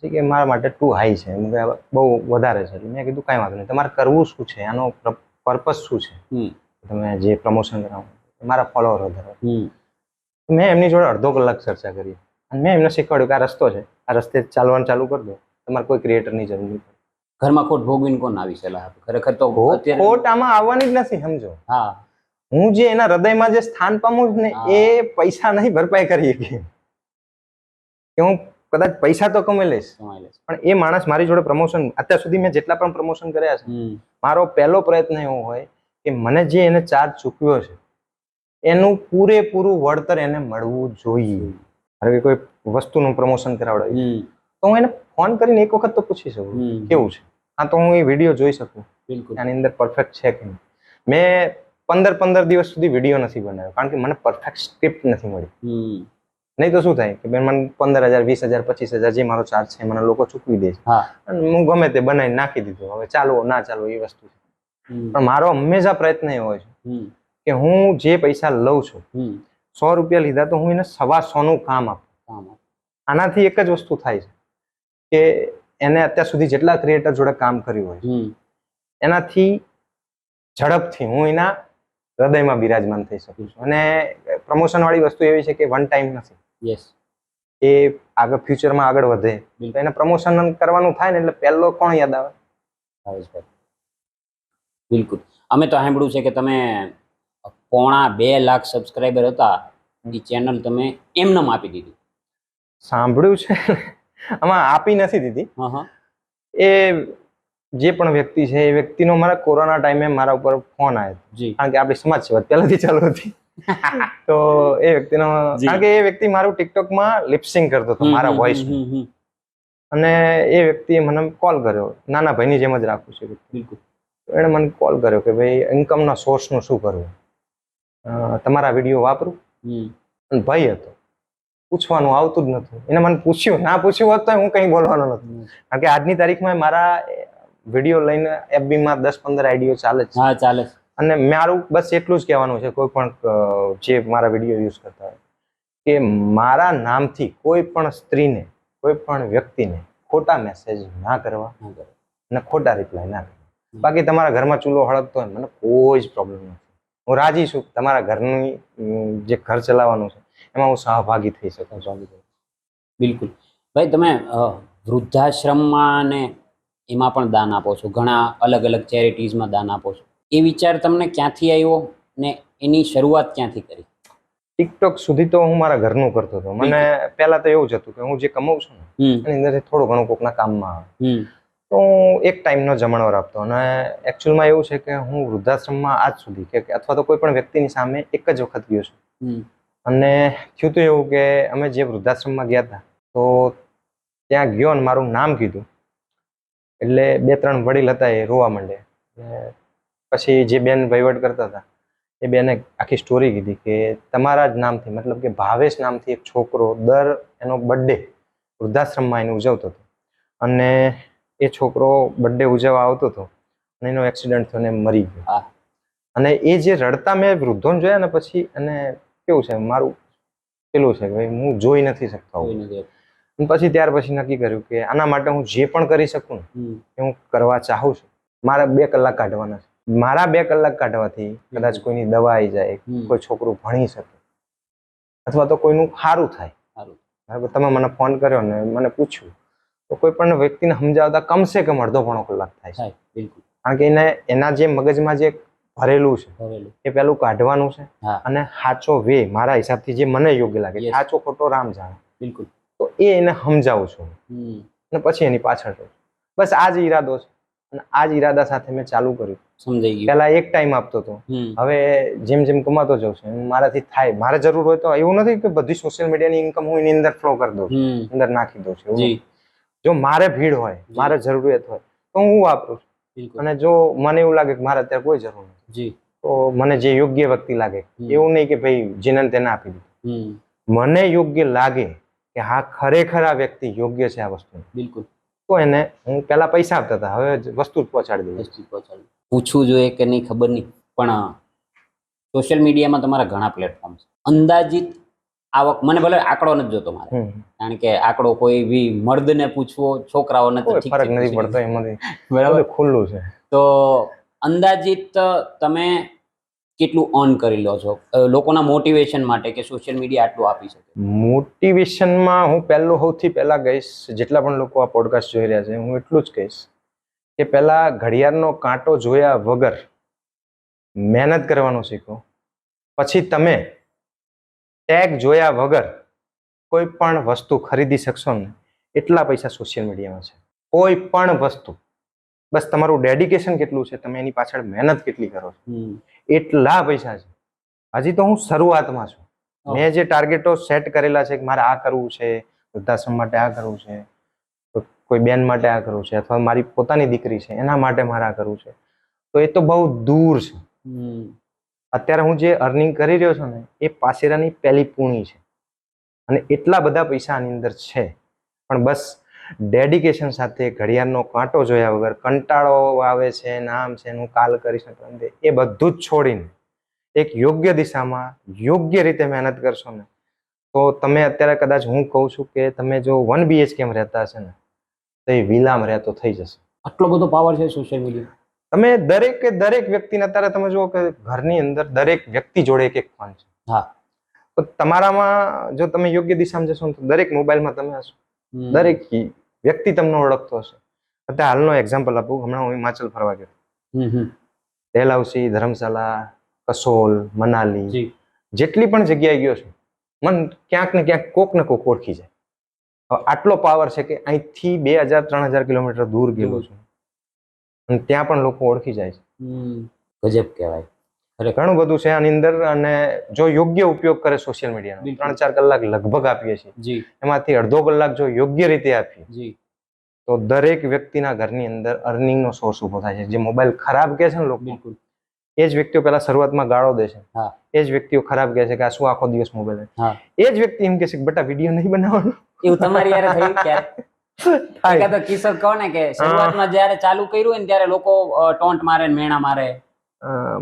કે મારા માટે ટુ હાઈ છે, બહુ વધારે છે. મેં કીધું કાંઈ વાંધો નહીં, તમારે કરવું શું છે, આનો પર્પસ શું છે, તમે જે પ્રમોશન કરાવો, મારા ફોલોવર વધારો. મેં એમની જોડે અડધો કલાક ચર્ચા કરી અને મેં એમને શીખવાડ્યું કે આ રસ્તો છે, આ રસ્તે ચાલવાનું ચાલુ કરી દો, તમારે કોઈ ક્રિએટરની જરૂર નહીં.
ઘરમાં ખોટ ભોગવીને કોણ આવી સલાહ આપે? ખરેખર તો
ખોટ આમાં આવવાની જ નથી, સમજો. હા, હું જે એના હૃદયમાં જે સ્થાન પામું ને એ પૈસા નહીં ભરપાઈ કરી શકીએ. કે હું કદાચ પૈસા તો કમાઈ લઈશ, પણ એ માણસ મારી જોડે પ્રમોશન, અત્યાર સુધી મેં જેટલા પણ પ્રમોશન કર્યા છે, મારો પહેલો પ્રયત્ન એવો હોય કે મને જે એને ચાર્જ ચૂકવ્યો છે એનું પૂરેપૂરું વળતર એને મળવું જોઈએ. હવે કોઈ વસ્તુનું પ્રમોશન કરાવડાવ્યું તો હું એને ફોન કરીને એક વખત તો પૂછી શકું કેવું છે, હા તો હું એ વિડીયો જોઈ શકું આની અંદર પરફેક્ટ છે કે નહીં. મેં 15 દિવસ સુધી વિડીયો નથી બનાવ્યો કારણ કે મને પરફેક્ટ સ્ક્રિપ્ટ નથી મળી. નહીં તો શું થાય કે બેન મને 15,000 20,000 25,000 જે મારો ચાર્જ છે મને લોકો ચૂકવી દે છે અને હું ગમે તે બનાવીને નાખી દીધું. હવે ચાલો ના ચાલો એ વસ્તુ છે, પણ મારો હંમેશા પ્રયત્ન એવો હોય છે કે હું જે પૈસા લઉં છું, 100 રૂપિયા લીધા તો હું એને 125 નું કામ આપું. આનાથી એક જ વસ્તુ થાય છે કે એને અત્યાર સુધી જેટલા ક્રિએટર જોડે કામ કર્યું હોય એનાથી ઝડપથી હું એના હૃદયમાં બિરાજમાન થઈ શકું છું. અને પ્રમોશન વાળી વસ્તુ એવી છે કે વન ટાઈમ નથી. એ આગળ ફ્યુચરમાં આગળ વધે તો એને પ્રમોશન કરવાનું થાય ને એટલે પહેલો કોણ યાદ આવે?
બિલકુલ. અમે તો સાંભળ્યું છે કે તમે 2.5 લાખ સબસ્ક્રાઇબર હતા, એ ચેનલ તમે એમને આપી દીધી.
સાંભળ્યું છે, આમાં આપી નથી દીધી. એ જે પણ વ્યક્તિ છે એ વ્યક્તિનો મારા કોરોના ટાઈમે મારા ઉપર ફોન આવ્યો, કારણ કે આપણી સમાજ સેવા પહેલાથી ચાલુ હતી. તો એ વ્યક્તિનો, કારણ કે એ વ્યક્તિ મારું ટિકટોકમાં લિપસિંગ કરતો હતો મારા વોઇસ, અને એ વ્યક્તિએ મને કોલ કર્યો. નાના ભાઈની જેમ જ રાખું છું. બિલકુલ. એણે મને કોલ કર્યો કે ભાઈ ઇન્કમના સોર્સનું શું કરવું, તમારા વિડીયો વાપરું. અને ભાઈ હતો, પૂછવાનું આવતું જ નતું. એને મને પૂછ્યું, ના પૂછ્યું હોત તો હું કંઈ બોલવાનો નથી, કારણ કે આજની તારીખમાં મારા વિડીયો લઈને એફબીમાં 10-15 આઈડીઓ ચાલે છે.
હા, ચાલે.
અને મારું બસ એટલું જ કહેવાનું છે કોઈ પણ જે મારા વિડીયો યુઝ કરતા હોય કે મારા નામથી કોઈ પણ સ્ત્રીને, કોઈ પણ વ્યક્તિને ખોટા મેસેજ ના કરવા અને ખોટા રિપ્લાય ના કરવા. બાકી તમારા ઘરમાં ચૂલો હળગતો હોય મને કોઈ જ પ્રોબ્લેમ નથી. હું રાજી છું તમારા ઘરની જે ઘર ચલાવવાનું છે એમાં હું સહભાગી થઈ શકું છું.
બિલકુલ. ભાઈ તમે વૃદ્ધાશ્રમમાં ને એમાં પણ દાન આપો છો, ઘણા અલગ અલગ ચેરિટીઝમાં દાન આપો છો. એ વિચાર તમને ક્યાંથી આવ્યો ને એની શરૂઆત ક્યાંથી કરી?
ટિકટોક સુધી તો હું મારા ઘરનું કરતો હતો. મને પહેલા તો એવું જ હતું કે હું જે કમાઉં છું ને એની અંદરથી થોડું ઘણું કોકના કામમાં આવે. તો હું એક ટાઈમનો જમણવાર આપતો અને એકચ્યુઅલમાં એવું છે કે હું વૃદ્ધાશ્રમમાં આજ સુધી કે અથવા તો કોઈ પણ વ્યક્તિની સામે એક જ વખત ગયો છું. અને થયું તો એવું કે અમે જે વૃદ્ધાશ્રમમાં ગયા હતા તો ત્યાં ગયો અને મારું નામ કીધું એટલે 2-3 વડીલ હતા એ રોવા માંડે. પછી જે બેન વહીવટ કરતા હતા એ બેને આખી સ્ટોરી કીધી કે તમારા જ નામથી મતલબ કે ભાવેશ નામથી એક છોકરો દર એનો બર્થડે વૃદ્ધાશ્રમમાં એને ઉજવતો હતો અને એ છોકરો બર્થડે ઉજવવા આવતો હતો અને એનો એક્સિડન્ટ થયો ને મરી ગયો. અને એ જે રડતા મેં વૃદ્ધોને જોયા ને પછી અને કેવું છે મારું પેલું છે કે ભાઈ હું જોઈ નથી શકતો. પછી ત્યાર પછી નક્કી કર્યું કે આના માટે હું જે પણ કરી શકું ને એ હું કરવા ચાહું છું. મારા 2 કલાક કાઢવાના છે. મારા 2 કલાક કાઢવાથી કદાચ કોઈની દવા આવી જાય, કોઈ છોકરું ભણી શકે અથવા તો કોઈનું સારું થાય. તમે મને ફોન કર્યો ને મને પૂછ્યું તો કોઈ પણ વ્યક્તિને સમજાવતા કમસે કમ અડધો પોણો કલાક થાય છે.
બિલકુલ.
કારણ કે એના જે મગજમાં જે ભરેલું છે એ પેલું કાઢવાનું છે અને સાચો વે મારા હિસાબથી જે મને યોગ્ય લાગે સાચો ખોટો રામ જાણે. બિલકુલ. તો એ એને સમજાવું છું અને પછી એની પાછળ બસ આ જ ઈરાદો છે અને આ જ ઈરાદા સાથે મેં ચાલુ કર્યું. સમજાઈ ગયું. પહેલા એક ટાઈમ આપતો હતો, હવે જેમ જેમ કમાતો જાઉં છું મારાથી થાય. મારે જરૂર હોય તો એવું નથી કે બધી સોશિયલ મીડિયાની ઇન્કમ હું એની અંદર ફ્લો કરી દઉં છું, અંદર નાખી દઉં છું. જો મારે ભીડ હોય, મારે જરૂરિયાત હોય તો હું વાપરું છું. અને જો મને એવું લાગે કે મારે અત્યારે કોઈ જરૂર નથી તો મને જે યોગ્ય વ્યક્તિ લાગે, એવું નહીં કે ભાઈ જેને તેને આપી દીધું. મને યોગ્ય લાગે કે હા ખરેખર આ વ્યક્તિ યોગ્ય છે આ વસ્તુ, બિલકુલ, તો એને હું પેલા પૈસા આપતા હતા, હવે વસ્તુ જ પહોંચાડી દઉં.
પૂછવું જોઈએ કે નહીં ખબર નહીં, પણ સોશિયલ મીડિયામાં તમારા ઘણા પ્લેટફોર્મ છે. અંદાજિત આવક, મને ભલે આંકડો નથી જોતો મારે, કારણ કે આંકડો કોઈ બી મર્દને પૂછવો, છોકરાઓને તો ઠીક
ફરક નથી પડતો એમાંથી, બરાબર, ખુલ્લું છે.
તો અંદાજિત તમે કેટલું અર્ન કરી લો છો લોકોના મોટિવેશન માટે કે સોશિયલ મીડિયા આટલું આપી શકે?
મોટિવેશનમાં હું સૌથી પહેલા કહીશ, જેટલા પણ લોકો આ પોડકાસ્ટ જોઈ રહ્યા છે હું એટલું જ કહીશ કે પહેલા ઘડિયાળનો કાંટો જોયા વગર મહેનત કરવાનું શીખો. પછી તમે ટેગ જોયા વગર કોઈ પણ વસ્તુ ખરીદી શકશો ને એટલા પૈસા સોશિયલ મીડિયામાં છે. કોઈ પણ વસ્તુ, બસ તમારું ડેડિકેશન કેટલું છે, તમે એની પાછળ મહેનત કેટલી કરો છો, એટલા પૈસા છે. હજી તો હું શરૂઆતમાં છું. મેં જે ટાર્ગેટો સેટ કરેલા છે કે મારે આ કરવું છે, વૃદ્ધાશ્રમ માટે આ કરવું છે, કોઈ બેન માટે આ કરવું છે, અથવા મારી પોતાની દીકરી છે એના માટે મારે આ કરવું છે, તો એ તો બહુ દૂર છે. અત્યારે હું જે અર્નિંગ કરી રહ્યો છું ને એ પાસેરાની પહેલી પૂણી છે અને એટલા બધા પૈસા આની અંદર છે. પણ બસ ડેડિકેશન સાથે, ઘડિયાળનો કાંટો જોયા વગર, કંટાળો આવે છે, નામ છે, હું કાલ કરીશ, એ બધું જ છોડીને એક યોગ્ય દિશામાં યોગ્ય રીતે મહેનત કરશો ને તો તમે અત્યારે કદાચ હું કહું છું કે તમે જો 1 BHK રહેતા હશે ને તો એ વિલામ રહેતો થઈ જશે.
આટલો બધો પાવર છે સોશિયલ મીડિયા.
તમે દરેક વ્યક્તિને અત્યારે તમે જુઓ કે ઘરની અંદર દરેક વ્યક્તિ જોડે એક ફોન છે. હા, તો તમારામાં જો તમે યોગ્ય દિશામાં જશો તો દરેક મોબાઈલમાં તમે હશો, દરેક વ્યક્તિ તમને ઓળખતો હશે. અત્યારે હાલનો એક્ઝામ્પલ આપું, હમણાં હું હિમાચલ ફરવા ગયો, ડેલહાઉસી, ધર્મશાલા, કસોલ, મનાલી, જેટલી પણ જગ્યાએ ગયો છું, મન ક્યાંક ને ક્યાંક કોક ને કોક ઓળખી જાય. આટલો પાવર છે કે અહીંથી 2000-3000 કિલોમીટર દૂર ગયેલો છું અને ત્યાં પણ લોકો ઓળખી જાય છે.
ગજબ કહેવાય.
ઘણું બધું છે આની અંદર. અને જો યોગ્ય ઉપયોગ કરે સોશિયલ મીડિયાનો, 3-4 કલાક લગભગ આપીએ છીએ, એમાંથી અડધો કલાક જો યોગ્ય રીતે આપીએ તો દરેક વ્યક્તિના ઘરની અંદર અર્નિંગનો સોર્સ ઉભો થાય છે. જે મોબાઈલ ખરાબ કહે છે ને લોકો, એ જ વ્યક્તિઓ પહેલા શરૂઆતમાં ગાળો દે છે, એ જ વ્યક્તિઓ ખરાબ કહે છે કે આ શું આખો દિવસ મોબાઈલ, એ જ વ્યક્તિ એમ કહે છે કે બેટા વિડીયો નહીં બનાવવાનો.
એવું તમારી યારે થયું ક્યારે? એકાદો કિસ્સો કહો ને કે શરૂઆતમાં જ્યારે ચાલુ કર્યું હોય ને ત્યારે લોકો ટોન્ટ મારે ને મેણા મારે.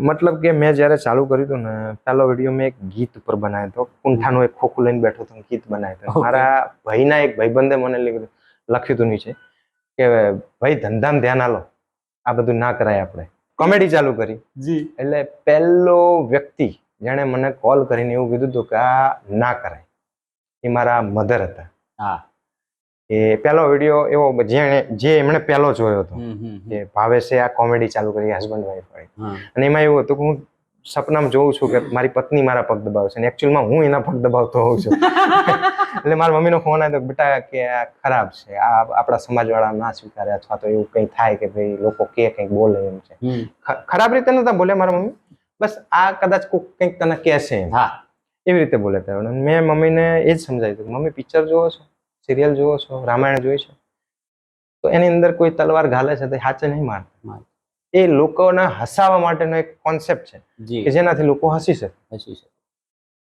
મતલબ કે મેં જ્યારે ચાલુ કર્યું હતું ને, પહેલો વિડીયો મેં એક ગીત ઉપર બનાવ્યો હતો. કુંઠાનું એક ખોખું લઈને બેઠો હતો, ગીત બનાવ્યો હતો. મારા ભાઈના એક ભાઈબંધે મને લખ્યું હતું નીચે કે ભાઈ ધંધામાં ધ્યાન આલો, આ બધું ના કરાય. આપણે કોમેડી ચાલુ કરી. એટલે પહેલો વ્યક્તિ જેણે મને કોલ કરીને એવું કીધું હતું કે આ ના કરાય એ મારા મધર હતા. એ પહેલો વિડીયો એવો જે એમણે પહેલો જોયો હતો કે ભાવેશે આ કોમેડી ચાલુ કરી હસબન્ડ વાઈફ વાળી. અને એમાં એવું હતું કે હું સપનામાં જોઉં છું કે મારી પત્ની મારા પગ દબાવે છે, એકચ્યુઅલમાં હું એના પગ દબાવતો હોઉં છું. એટલે મારા મમ્મીનો ફોન આવ્યો, બેટા કે આ ખરાબ છે, આ આપણા સમાજવાળા ના સ્વીકારે, અથવા તો એવું કંઈ થાય કે ભાઈ લોકો કે કંઈક બોલે એમ છે. ખરાબ રીતે નતા બોલે મારા મમ્મી, બસ આ કદાચ કોઈક કંઈક તને કહેશે એમ, એવી રીતે બોલે હતા. મેં મમ્મીને એ જ સમજાવ્યું, મમ્મી પિક્ચર જોવો છો, સિરિયલ જોવો છો, રામાયણ જોઈ છે, તો એની અંદર કોઈ તલવાર ઘાલે છે તો હાચે નહીં મારતા. એ લોકોને હસાવવા માટેનો એક કોન્સેપ્ટ છે કે જેનાથી લોકો હસી શકે.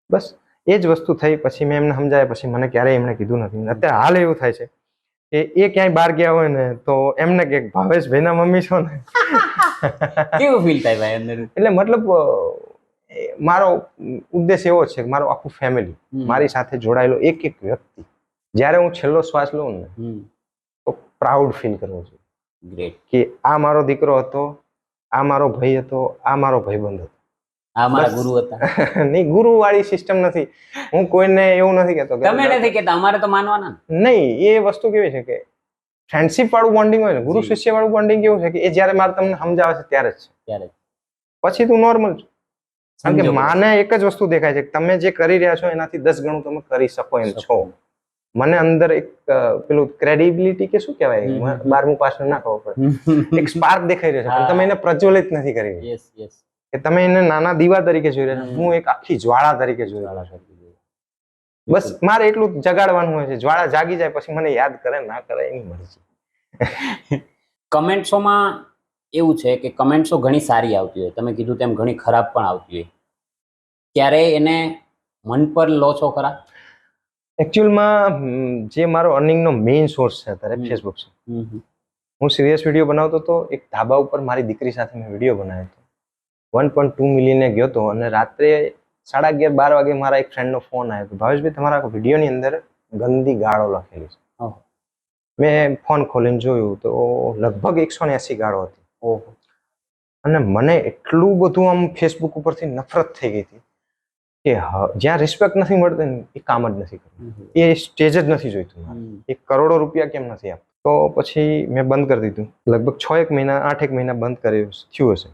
બસ એ જ વસ્તુ થઈ. પછી મેં એમને સમજાય, પછી મને ક્યારેય એમણે કીધું નથી. અત્યારે હાલ એવું થાય છે કે એ ક્યાંય બહાર ગયા હોય ને તો એમને કે ભાવેશભાઈના મમ્મી છો ને.
કેવું ફીલ થાય ભાઈ અંદર?
એટલે મતલબ મારો ઉદ્દેશ એવો છે કે મારું આખું ફેમિલી, મારી સાથે જોડાયેલો એક એક વ્યક્તિ, જ્યારે હું છેલ્લો શ્વાસ લઉં ને તો પ્રાઉડ ફીલ કરવો જોઈએ.
ગ્રેટ.
કે આ મારો દીકરો હતો, આ મારો ભાઈ હતો, આ મારો ભાઈબંધ હતો,
આ મારા ગુરુ હતા.
નહીં, ગુરુ વાળી સિસ્ટમ નથી. હું કોઈને એવું નથી કહેતો.
તમે નથી કહેતા, અમારે તો માનવાના
નહીં. એ વસ્તુ કેવી છે કે ફ્રેન્ડશિપ વાળું બોન્ડિંગ હોય ને, ગુરુ શિષ્ય વાળું બોન્ડિંગ કેવું છે કે એ જ્યારે મારે તમને સમજાવે છે ત્યારે જ છે, પછી તું નોર્મલ છો. કારણ કે માને એક જ વસ્તુ દેખાય છે કે તમે જે કરી રહ્યા છો એનાથી 10 ગણું તમે કરી શકો એમ છો. મને અંદર એક પેલું ક્રેડિબિલિટી કે શું કહેવાય, 12મું પાસનું ના ખબર પડે, એક સ્પાર્ક દેખાઈ રહ્યો છે, પણ તમે એને પ્રજ્વલિત નથી કરી રહ્યા. કે તમે એને નાના દીવા તરીકે જોઈ રહ્યા છો, હું એક આખી જ્વાળા તરીકે જોઈ રહ્યો છું. બસ મારે એટલું જગાડવાનું હોય છે, જ્વાળા જાગી જાય પછી મને યાદ કરે ના કરે એની મરજી.
કમેન્ટ્સોમાં એવું છે કે કમેન્ટ્સો ઘણી સારી આવતી હોય, તમે કીધું તેમ ઘણી ખરાબ પણ આવતી હોય, ત્યારે એને મન પર લો છો ખરા?
એકચ્યુઅલમાં જે મારો અર્નિંગનો મેઇન સોર્સ છે અત્યારે ફેસબુક છે. હું સિરિયસ વિડીયો બનાવતો હતો. એક ધાબા ઉપર મારી દીકરી સાથે મેં વિડીયો બનાવ્યો હતો, 1.2 મિલિયને ગયો હતો. અને રાત્રે 11:30-12 વાગે મારા એક ફ્રેન્ડનો ફોન આવ્યો હતો, ભાવેશભાઈ તમારા વિડીયોની અંદર ગંદી ગાળો લખેલી છે. મેં ફોન ખોલીને જોયું તો લગભગ 180 ગાળો હતી. અને મને એટલું બધું આમ ફેસબુક ઉપરથી નફરત થઈ ગઈ હતી કે જ્યાં રિસ્પેક્ટ નથી મળતી ને એ કામ જ નથી કરતું, એ સ્ટેજ જ નથી જોઈતું. 1 કરોડો રૂપિયા કેમ નથી આપતો? તો પછી મેં બંધ કરી દીધું. લગભગ 8 મહિના બંધ કર્યું થયું હશે.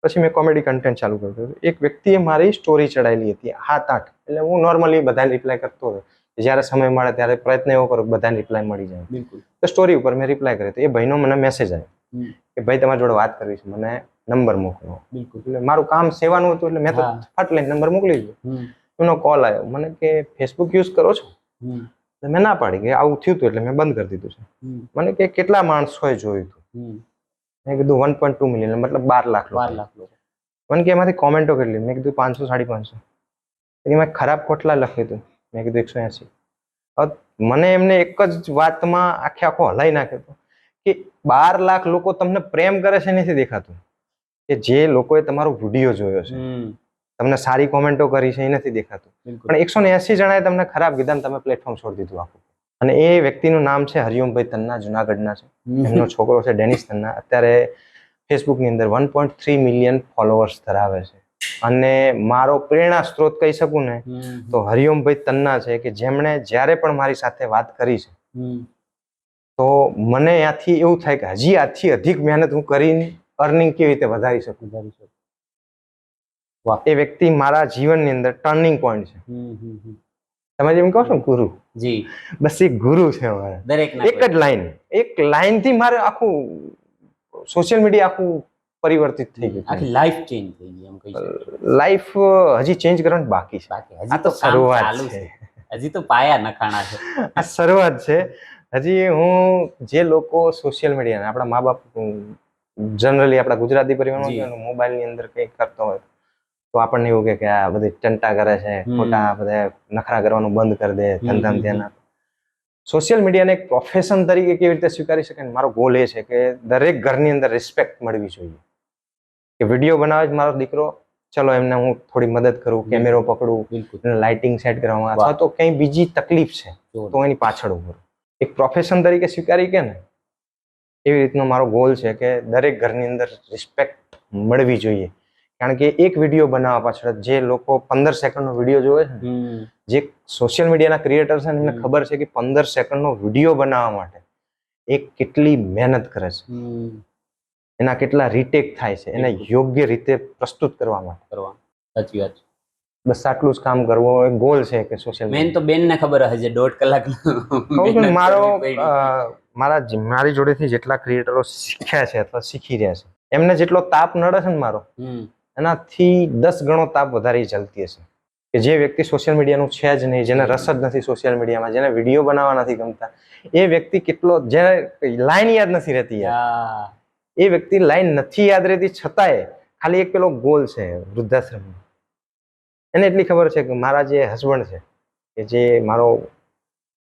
પછી મેં કોમેડી કન્ટેન્ટ ચાલુ કર્યું. એક વ્યક્તિએ મારી સ્ટોરી ચડાવેલી હતી 7-8, એટલે હું નોર્મલી બધાને રિપ્લાય કરતો હતો. જ્યારે સમય મળે ત્યારે પ્રયત્ન એવો કરું બધાને રિપ્લાય મળી જાય. બિલકુલ. તો સ્ટોરી ઉપર મેં રિપ્લાય કર્યો. એ ભાઈનો મને મેસેજ આવ્યો કે ભાઈ તમારી જોડે વાત કરવી છે, મને નંબર મોકલો. બિલકુલ. એટલે મારું કામ સેવાનું હતું એટલે મેં તો ફટ લઈને નંબર મોકલી દીધો. એનો કોલ આવ્યો મને કે ફેસબુક યુઝ કરો છો? મેં ના પાડી કે આવું થયું હતું એટલે મેં બંધ કરી દીધું છે. મને કે કેટલા માણસોએ જોયું હતું? મેં કીધું 1.2 મિલિયન, મતલબ 12 લાખ લોકો. મને કે એમાંથી કોમેન્ટો કેટલી? મેં કીધું 500-550. એમાં ખરાબ કોટલા લખ્યું હતું? મેં કીધું 180. મને એમને એક જ વાતમાં આખો હલાઈ નાખ્યો હતો કે 12 લાખ લોકો તમને પ્રેમ કરે છે નથી દેખાતું, કે જે લોકોએ તમારો વિડીયો જોયો છે, તમને સારી કોમેન્ટો કરી છે એ નથી દેખાતું, પણ 180 જણાએ તમને ખરાબ કીધા તમે પ્લેટફોર્મ છોડી દીધું આખું. અને એ વ્યક્તિનું નામ છે હરિઓમભાઈ તન્ના, જુનાગઢના છે. એમનો છોકરો છે ડેનિસ તન્ના, અત્યારે ફેસબુકની અંદર 1.3 મિલિયન ફોલોઅર્સ ધરાવે છે. અને મારો પ્રેરણા સ્ત્રોત કહી શકું ને તો હરિઓમભાઈ તન્ના છે, કે જેમણે જ્યારે પણ મારી સાથે વાત કરી છે તો મને ત્યાંથી એવું થાય કે હજી આથી અધિક મહેનત હું કરીને અર્નિંગ કેવી રીતે વધારી શકું. એ વ્યક્તિ મારા જીવનની અંદર ટર્નિંગ પોઈન્ટ છે. તમે જેમ કહો છો ને ગુરુ, જી બસ એક ગુરુ છે મારા. એક જ લાઈન થી મારે આખું સોશિયલ મીડિયા આખું પરિવર્તિત થઈ ગયું,
આખી લાઈફ ચેન્જ થઈ ગઈ એમ કહી શકો.
લાઈફ હજી ચેન્જ કરવાની બાકી છે.
હજી તો શરૂઆત છે, હજી તો પાયા નખાણા છે.
આ શરૂઆત છે. હજી હું જે લોકો સોશિયલ મીડિયા, આપણા મા બાપ જનરલી આપણા ગુજરાતી પરિવારમાં મોબાઈલની અંદર કંઈક કરતો હોય તો આપણને એવું કે આ બધી ટંટા કરે છે, ખોટા બધા નખરા કરવાનું બંધ કરી દે, ધંધામાં ધ્યાન આપે. સોશિયલ મીડિયાને એક પ્રોફેશન તરીકે કેવી રીતે સ્વીકારી શકાય? મારો ગોલ એ છે કે દરેક ઘરની અંદર રિસ્પેક્ટ મળવી જોઈએ. કે વિડીયો બનાવે છે મારો દીકરો, ચલો એમને હું થોડી મદદ કરું, કેમેરો પકડું, લાઇટિંગ સેટ કરવામાં, અથવા તો કંઈ બીજી તકલીફ છે તો એની પાછળ ઉભો રહું. એક પ્રોફેશન તરીકે સ્વીકારી કે ને એવી રીતનો મારો ગોલ છે કે દરેક ઘરની અંદર રિસ્પેક્ટ મળવી જોઈએ. કારણ કે એક વિડીયો બનાવવા પાછળ જે લોકો 15 સેકન્ડનો વિડીયો જોવે છે, જે સોશિયલ મીડિયાના ક્રિએટર છે એમને ખબર છે કે 15 સેકન્ડનો વિડીયો બનાવવા માટે એક કેટલી મહેનત કરે છે. એના કેટલા રીટેક થાય છે એને યોગ્ય રીતે પ્રસ્તુત કરવા માટે
સાચી વાત.
બસ આટલું જ કામ કરવું એક ગોલ છે કે સોશિયલ
મેન તો બેન ને ખબર હશે 1.5 કલાક
મારી જોડેથી જેટલા ક્રિએટરો શીખ્યા છે અથવા શીખી રહ્યા છે એમને જેટલો તાપ નડે છે ને મારો એનાથી 10 ગણો તાપ વધારે જલતી હશે કે જે વ્યક્તિ સોશિયલ મીડિયાનું છે જ નહીં, જેને રસ જ નથી સોશિયલ મીડિયામાં, જેને વિડીયો બનાવવા નથી ગમતા, એ વ્યક્તિ કેટલો જેને લાઈન યાદ નથી રહેતી યાર, એ વ્યક્તિ લાઈન નથી યાદ રહેતી છતાંય ખાલી એક પેલો ગોલ છે વૃદ્ધાશ્રમ, એને એટલી ખબર છે કે મારા જે હસબન્ડ છે કે જે મારો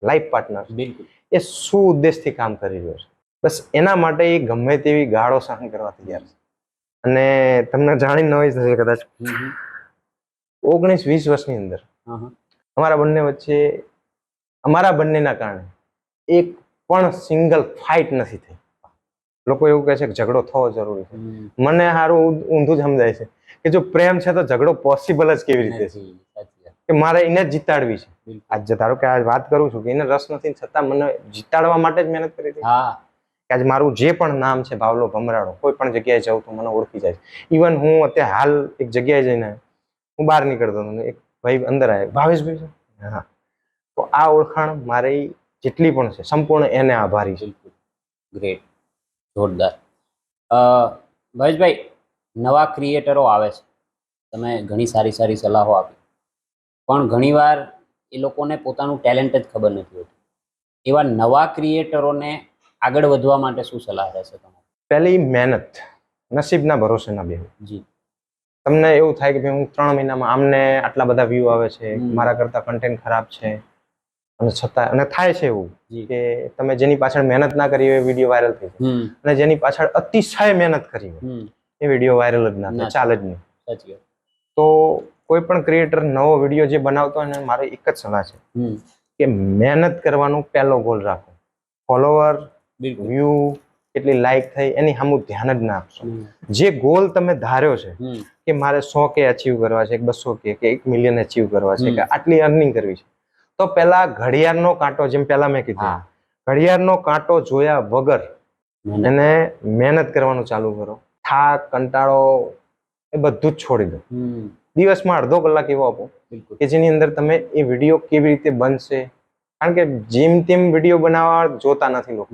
લાઈફ પાર્ટનર એ શું ઉદ્દેશથી કામ કરી રહ્યો છે, બસ એના માટે એ ગમે તેવી ગાળો સહન કરવા તૈયાર છે. અને તમને જાણી ન હોય થશે કદાચ 19-20 વર્ષની અંદર અમારા બંનેના કારણે એક પણ સિંગલ ફાઇટ નથી થઈ. લોકો એવું કહે છે કે ઝઘડો થવો જરૂરી છે, મને સારું ઊંધું જ સમજાય છે કે જો પ્રેમ છે તો ઝઘડો પોસિબલ જ કેવી રીતે છે કે મારે એને જ જીતાડવી છે. આજ ધારો કે આ વાત કરું છું કે એને રસ નથી છતાં મને જીતાડવા માટે જ મહેનત કરી હતી કે આજ મારું જે પણ નામ છે ભાવલો ભમરાડો, કોઈ પણ જગ્યાએ જાઉં તો મને ઓળખી જાય. ઇવન હું અત્યારે હાલ એક જગ્યાએ જઈને હું બહાર નીકળતો હતો, એક ભાઈ અંદર આવ્યો, ભાવેશભાઈ છે, હા, તો આ ઓળખાણ મારી જેટલી પણ છે સંપૂર્ણ એને આભારી છે.
ગ્રેટ, જોરદાર. ભાવેશભાઈ, નવા ક્રિએટરો આવે છે, તમે ઘણી સારી સારી સલાહો આપી, પણ ઘણીવાર એ લોકોને પોતાનું ટેલેન્ટ જ ખબર નથી હોતું. એવા નવા ક્રિએટરોને આગળ વધવા માટે શું સલાહ રહેશે તમારી?
પહેલી મહેનત, નસીબના ભરોસે ના બેહવું. જી, તમને એવું થાય કે ભાઈ હું 3 મહિનામાં આમને આટલા બધા વ્યૂ આવે છે, મારા કરતા કન્ટેન્ટ ખરાબ છે, અને છતાં અને થાય છે એવું કે તમે જેની પાછળ મહેનત ના કરી હોય એ વિડીયો વાયરલ થઈ જાય, અને જેની પાછળ અતિશય મહેનત કરી હોય એ વિડીયો વાયરલ જ ના થાય, ચાલે જ નહીં. તો કોઈ પણ ક્રિએટર નવો વિડીયો જે બનાવતો હોય ને મારે એક જ સલાહ છે કે મહેનત કરવાનો પહેલો ગોલ રાખો. ફોલોવર, વ્યૂ, કેટલી લાઈક થઈ એની સામું ધ્યાન જ ના આપશો. જે ગોલ તમે ધાર્યો છે કે મારે 100K અચીવ કરવા છે, 200K કે 1 મિલિયન અચીવ કરવા છે, કે આટલી અર્નિંગ કરવી છે, તો પેલા ઘડિયાળનો કાંટો, જેમ પેલા મેં કીધું, ઘડિયાળનો કાંટો જોયા વગર એને મહેનત કરવાનું ચાલુ કરો. થાક, કંટાળો એ બધું જ છોડી દો. દિવસમાં અડધો કલાક એવો આપો કે જેની અંદર તમે એ વિડીયો કેવી રીતે બનશે, કારણ કે જેમ તેમ વિડીયો બનાવવા જોતા નથી લોકો,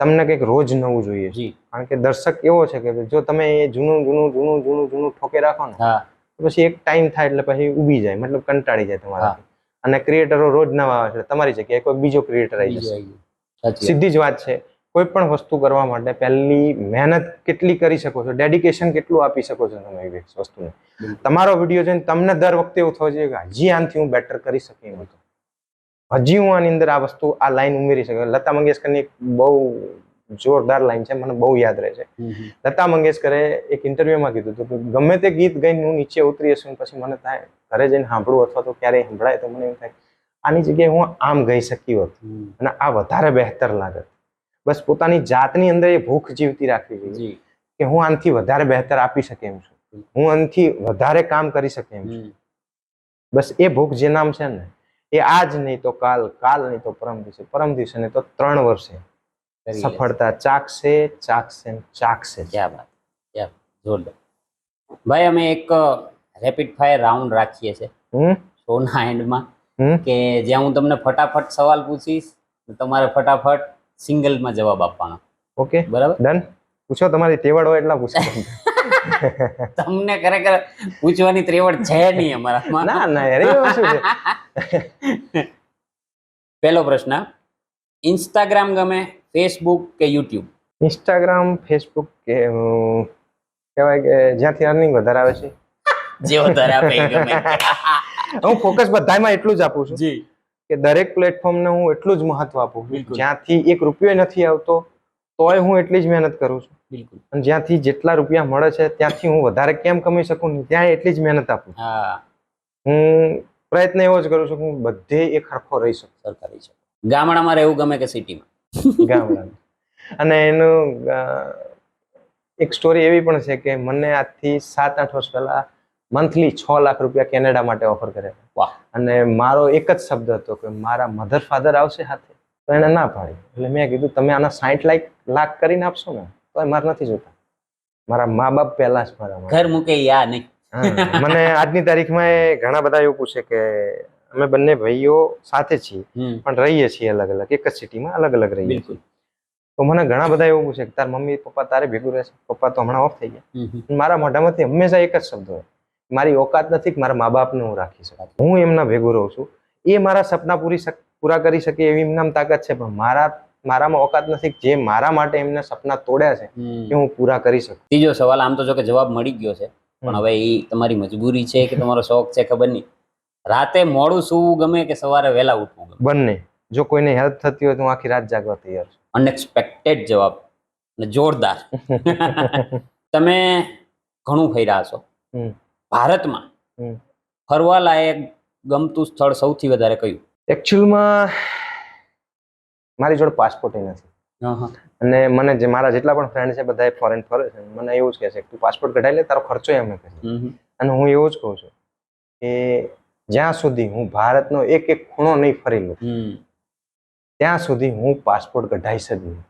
તમને કંઈક રોજ નવું જોઈએ. કારણ કે દર્શક એવો છે કે જો તમે એ જૂનું ઠોકે રાખો ને પછી એક ટાઈમ થાય એટલે પછી ઉભી જાય, મતલબ કંટાળી જાય તમારા. અને ક્રિએટરો રોજ નવા આવે છે, તમારી જગ્યાએ કોઈ બીજો ક્રિએટર આવી જશે. સીધી જ વાત છે. કોઈ પણ વસ્તુ કરવા માટે પહેલી મહેનત કેટલી કરી શકો છો, ડેડિકેશન કેટલું આપી શકો છો તમે એ વસ્તુને. તમારો વિડીયો જોઈને તમને દર વખતે એવું થવું જોઈએ કે હજી આનાથી હું બેટર કરી શકી એમ હતો, હજી હું આની અંદર આ વસ્તુ, આ લાઈન ઉમેરી શકું. લતા મંગેશકરની એક બહુ જોરદાર લાઈન છે, મને બહુ યાદ રહે છે. લતા મંગેશકરે એક ઇન્ટરવ્યુમાં કીધું હતું કે ગમે તે ગીત ગાઈને હું નીચે ઉતરી હશું પછી મને થાય ઘરે જઈને સાંભળું અથવા તો ક્યારેય સંભળાય તો મને એવું થાય આની જગ્યાએ હું આમ ગઈ શકી હોત અને આ વધારે બહેતર લાગત. બસ પોતાની જાતની અંદર એ ભૂખ જીવતી રાખવી જોઈએ કે હું આનાથી વધારે બહેતર આપી શકે એમ છું, હું આનાથી વધારે કામ કરી શકે એમ છું. બસ એ ભૂખ જે નામ છે ને એ આજ નહીં તો કાલ, કાલ નહીં તો પરમ દિવસે નહીં તો 3 વર્ષે સફળતા ચાખશે.
ક્યાં વાત, ક્યાં જોરદાર. ભાઈ, અમે એક રેપિડ ફાયર રાઉન્ડ રાખીએ છીએ શોના એન્ડમાં કે જ્યાં હું તમને ફટાફટ સવાલ પૂછીશ, તમારે ફટાફટ સિંગલમાં જવાબ આપવાનો.
ઓકે,
બરાબર,
ડન. પૂછો, તમારી તેવડ હોય એટલા પૂછો.
તમને ખરેખર પૂછવાની ત્રેવડ છે નહીં અમારામાં.
ના ના યાર, એવું શું છે.
પહેલો પ્રશ્ન, ઇન્સ્ટાગ્રામ ગમે, ફેસબુક કે યુટ્યુબ?
ઇન્સ્ટાગ્રામ, ફેસબુક કે કહેવાય કે જ્યાંથી અર્નિંગ વધારે આવે છે,
જે વધારે આપે એ ગમે.
હું ફોકસ બધામાં એટલું જ આપું છું
જી
કે દરેક પ્લેટફોર્મને હું એટલું જ મહત્વ આપું છું. જ્યાંથી 1 રૂપિયો નથી આવતો તોય હું એટલી જ મહેનત કરું છું.
બિલકુલ.
અને જ્યાંથી જેટલા રૂપિયા મળે છે ત્યાંથી હું વધારે કેમ કમાઈ શકું ત્યાં એટલી જ મહેનત આપું. હું પ્રયત્ન એવો જ કરું છું કે હું બધે એક સરખો રહી શકું.
સરકારી છે. ગામડામાં રહેવું ગમે કે સિટીમાં?
ગામડામાં. અને એનું એક સ્ટોરી એવી પણ છે કે મને આજથી 7-8 વર્ષ પહેલા મંથલી 6 લાખ રૂપિયા કેનેડા માટે ઓફર કર્યા.
વાહ.
અને મારો એક જ શબ્દ હતો કે મારા મધર ફાધર આવશે સાથે, તો એને ના પાડી. એટલે મેં કીધું તમે આના 60 લાખ કરીને આપશો ને તો મારે નથી જોતા, મારા મા બાપ પહેલા જ મારા માટે.
ઘર મૂકે યા નહીં.
હા, મને આજની તારીખમાં એ ઘણા બધા એવું પૂછે કે અમે બંને ભાઈઓ સાથે છીએ પણ રહીએ છીએ અલગ અલગ, એક જ સિટીમાં અલગ અલગ રહીએ છીએ.
બિલકુલ.
તો મને ઘણા બધા એવું પૂછે કે તાર મમ્મી પપ્પા તારે ભેગું રહેશે? પપ્પા તો હમણાં ઓફ થઈ ગયા. મારા મોઢામાંથી હંમેશા એક જ શબ્દ હોય, મારી ઓકાત નથી કે મારા મા બાપને હું રાખી શકું. હું એમના ભેગું રહું છું, એ મારા સપના પૂરા કરી શકે એવી એમનામ તાકાત છે, પણ મારામાં ઓકાત નથી જે મારા માટે એમને સપના તોડ્યા છે એ હું પૂરા કરી શકું.
ત્રીજો સવાલ આમ તો જો કે જવાબ મળી ગયો છે, પણ હવે એ તમારી મજબૂરી છે કે તમારો શોખ છે ખબર નહીં. રાતે મોડું સૂવું ગમે કે સવારે વહેલા ઉઠવું ગમે?
બંને. જો કોઈને હેલ્પ થતી હોય તો હું આખી રાત જાગવા તૈયાર છું.
અનએક્સપેક્ટેડ જવાબ અને જોરદાર. તમે ઘણું ફર્યા છો. ભારતમાં ફરવા લાયક ગમતું સ્થળ સૌથી વધારે કયું?
એકચ્યુઅલમાં મારી જોડે પાસપોર્ટ નથી, અને મને જે મારા જેટલા પણ ફ્રેન્ડ છે બધા ફોરેન ફરે છે, મને એવું જ કહે છે કે તું પાસપોર્ટ કઢાઈ લે, તારો ખર્ચો અમે કરીએ. અને હું એવું જ કહું છું કે જ્યાં સુધી હું ભારતનો એક એક ખૂણો નહીં ફરી લઉં ત્યાં સુધી હું પાસપોર્ટ કઢાઈશ જ નહીં.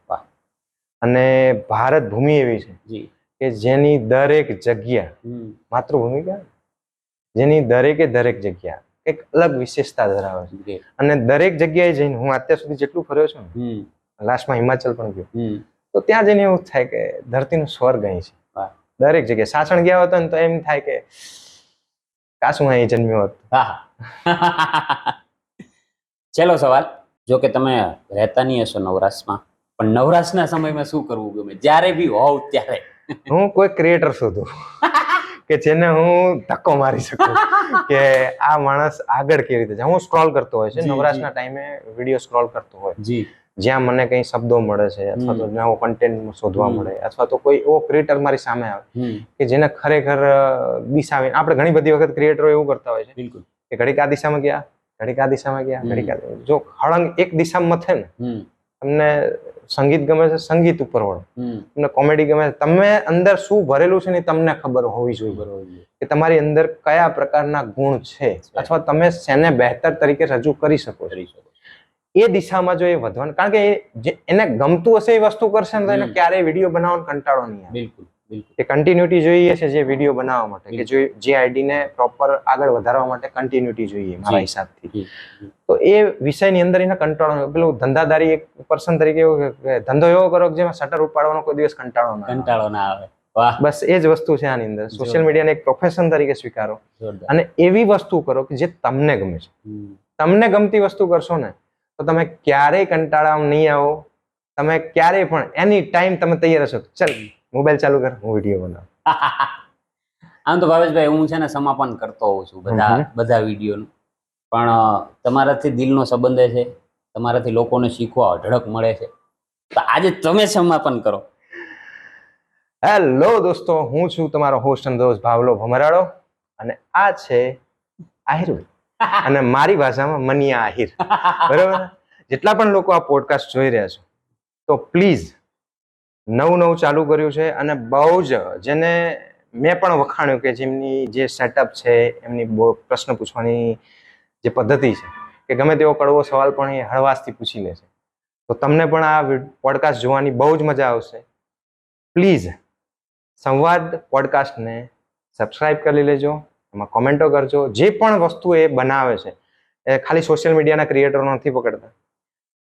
અને ભારત ભૂમિ એવી છે કે જેની દરેક જગ્યા, માતૃભૂમિ કહેવાય, જેની દરેક જગ્યા એક અલગ વિશેષતા ધરાવે છે. અને દરેક જગ્યાએ જઈને હું અત્યાર સુધી જેટલું ફર્યો છું ને, લાસ્ટમાં હિમાચલ પણ ગયો, તો ત્યાં જઈને એવું થાય કે ધરતીનું સ્વર્ગ અહીં છે. દરેક જગ્યાએ સાસણ ગયા હોત ને તો એમ થાય કે કાશ હું અહીં જન્મ્યો હોત.
છેલ્લો સવાલ, જો કે તમે રહેતા નહીં હશો નવરાશમાં, પણ નવરાશના સમયમાં શું કરવું ગમે જ્યારે બી હોવ ત્યારે?
હું કોઈ ક્રિએટર શોધું કે જેને હું ધક્કો મારી શકું કે આ માણસ આગળ કેવી રીતે જાય. હું સ્ક્રોલ કરતો હોય છે નવરાશના ટાઈમે, વિડીયો સ્ક્રોલ કરતો હોય જ્યાં મને કઈ શબ્દો મળે છે, અથવા તો નવો કન્ટેન્ટ શોધવા મળે, અથવા તો કોઈ એવો ક્રિએટર મારી સામે આવે કે જેને ખરેખર દિશા, આપણે ઘણી બધી વખત ક્રિએટરો એવું કરતા હોય છે કે ઘડીક આ દિશામાં ગયા, ઘડીક આ દિશામાં ગયા, ઘડીક આ, જો હળંગ એક દિશામાં મથે ને, તમને સંગીત ગમે છે સંગીત ઉપર વળો, તમને કોમેડી ગમે છે, તમે અંદર શું ભરેલું છે ને તમને ખબર હોવી જોઈએ કે તમારી અંદર કયા પ્રકારના ગુણ છે, અથવા તમે શેને બહેતર તરીકે રજૂ કરી શકો છો. એ દિશામાં જો એ વધવાનું, કારણ કે એને ગમતું હશે એ વસ્તુ કરશે ને તો એને ક્યારેય વિડીયો બનાવવાનો કંટાળો નહીં આવે.
બિલકુલ.
એ કન્ટિન્યુટી જોઈએ છે જે વિડીયો બનાવવા માટે, કે જે આઈડીને પ્રોપર આગળ વધારવા માટે કન્ટિન્યુટી જોઈએ મારા હિસાબથી. તો એ વિષયની અંદર એને કંટાળો, પેલું ધંધાદારી એક પર્સન તરીકે એવું કે ધંધો એવો કરો કે જેમાં શટર ઉપાડવાનો કોઈ દિવસ કંટાળો ના આવે. બસ એ જ વસ્તુ છે આની અંદર. સોશિયલ મીડિયાને એક પ્રોફેશન તરીકે સ્વીકારો અને એવી વસ્તુ કરો કે જે તમને ગમે છે. તમને ગમતી વસ્તુ કરશો ને તો તમે ક્યારેય કંટાળા નહીં આવો. તમે ક્યારેય પણ એની ટાઈમ તમે તૈયાર હશો, ચાલ મોબાઈલ ચાલુ કર, હું વિડીયો બનાવું.
આમ તો ભાવેશભાઈ હું છે ને સમાપન કરતો હોઉં છું બધા વિડીયોનું, પણ તમારાથી દિલનો સંબંધ છે, તમારાથી લોકોને શીખવા અઢળક મળે છે, તો આજે તમે સમાપન કરો.
હેલો દોસ્તો, હું છું તમારો હોસ્ટ અને દોસ્ત ભાવલો ભમરાડો, અને આ છે આહિર, અને મારી ભાષામાં મનિયા આહિર. બરાબર? જેટલા પણ લોકો આ પોડકાસ્ટ જોઈ રહ્યા છો તો પ્લીઝ, નવું ચાલુ કર્યું છે અને બહુ જ જેને મેં પણ વખાણ્યું કે જેમની જે સેટઅપ છે, એમની પ્રશ્ન પૂછવાની જે પદ્ધતિ છે, કે ગમે તેવો કડવો સવાલ પણ એ હળવાશથી પૂછી લે છે, તો તમને પણ આ પોડકાસ્ટ જોવાની બહુ જ મજા આવશે. પ્લીઝ સંવાદ પોડકાસ્ટને સબસ્ક્રાઇબ કરી લેજો, એમાં કોમેન્ટો કરજો. જે પણ વસ્તુ એ બનાવે છે એ ખાલી સોશિયલ મીડિયાના ક્રિએટરો નથી પકડતા,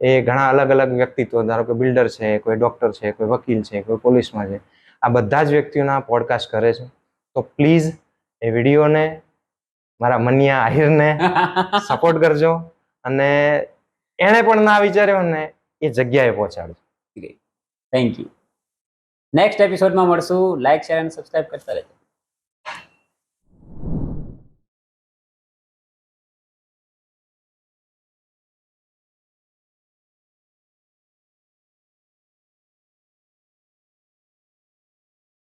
એ ઘણા અલગ અલગ વ્યક્તિત્વ, ધારો કે બિલ્ડર છે, કોઈ ડોક્ટર છે, કોઈ વકીલ છે, કોઈ પોલીસમાં છે, આ બધા જ વ્યક્તિઓના પોડકાસ્ટ કરે છે. તો પ્લીઝ એ વિડીયોને, મારા મનિયા આહિરને સપોર્ટ કરજો, અને એણે પણ ના વિચાર્યો ને એ જગ્યાએ પહોંચાડજો.
Thank you. નેક્સ્ટ એપિસોડમાં મળશું. લાઈક, શેર અને સબસ્ક્રાઇબ કરતા રહેજો.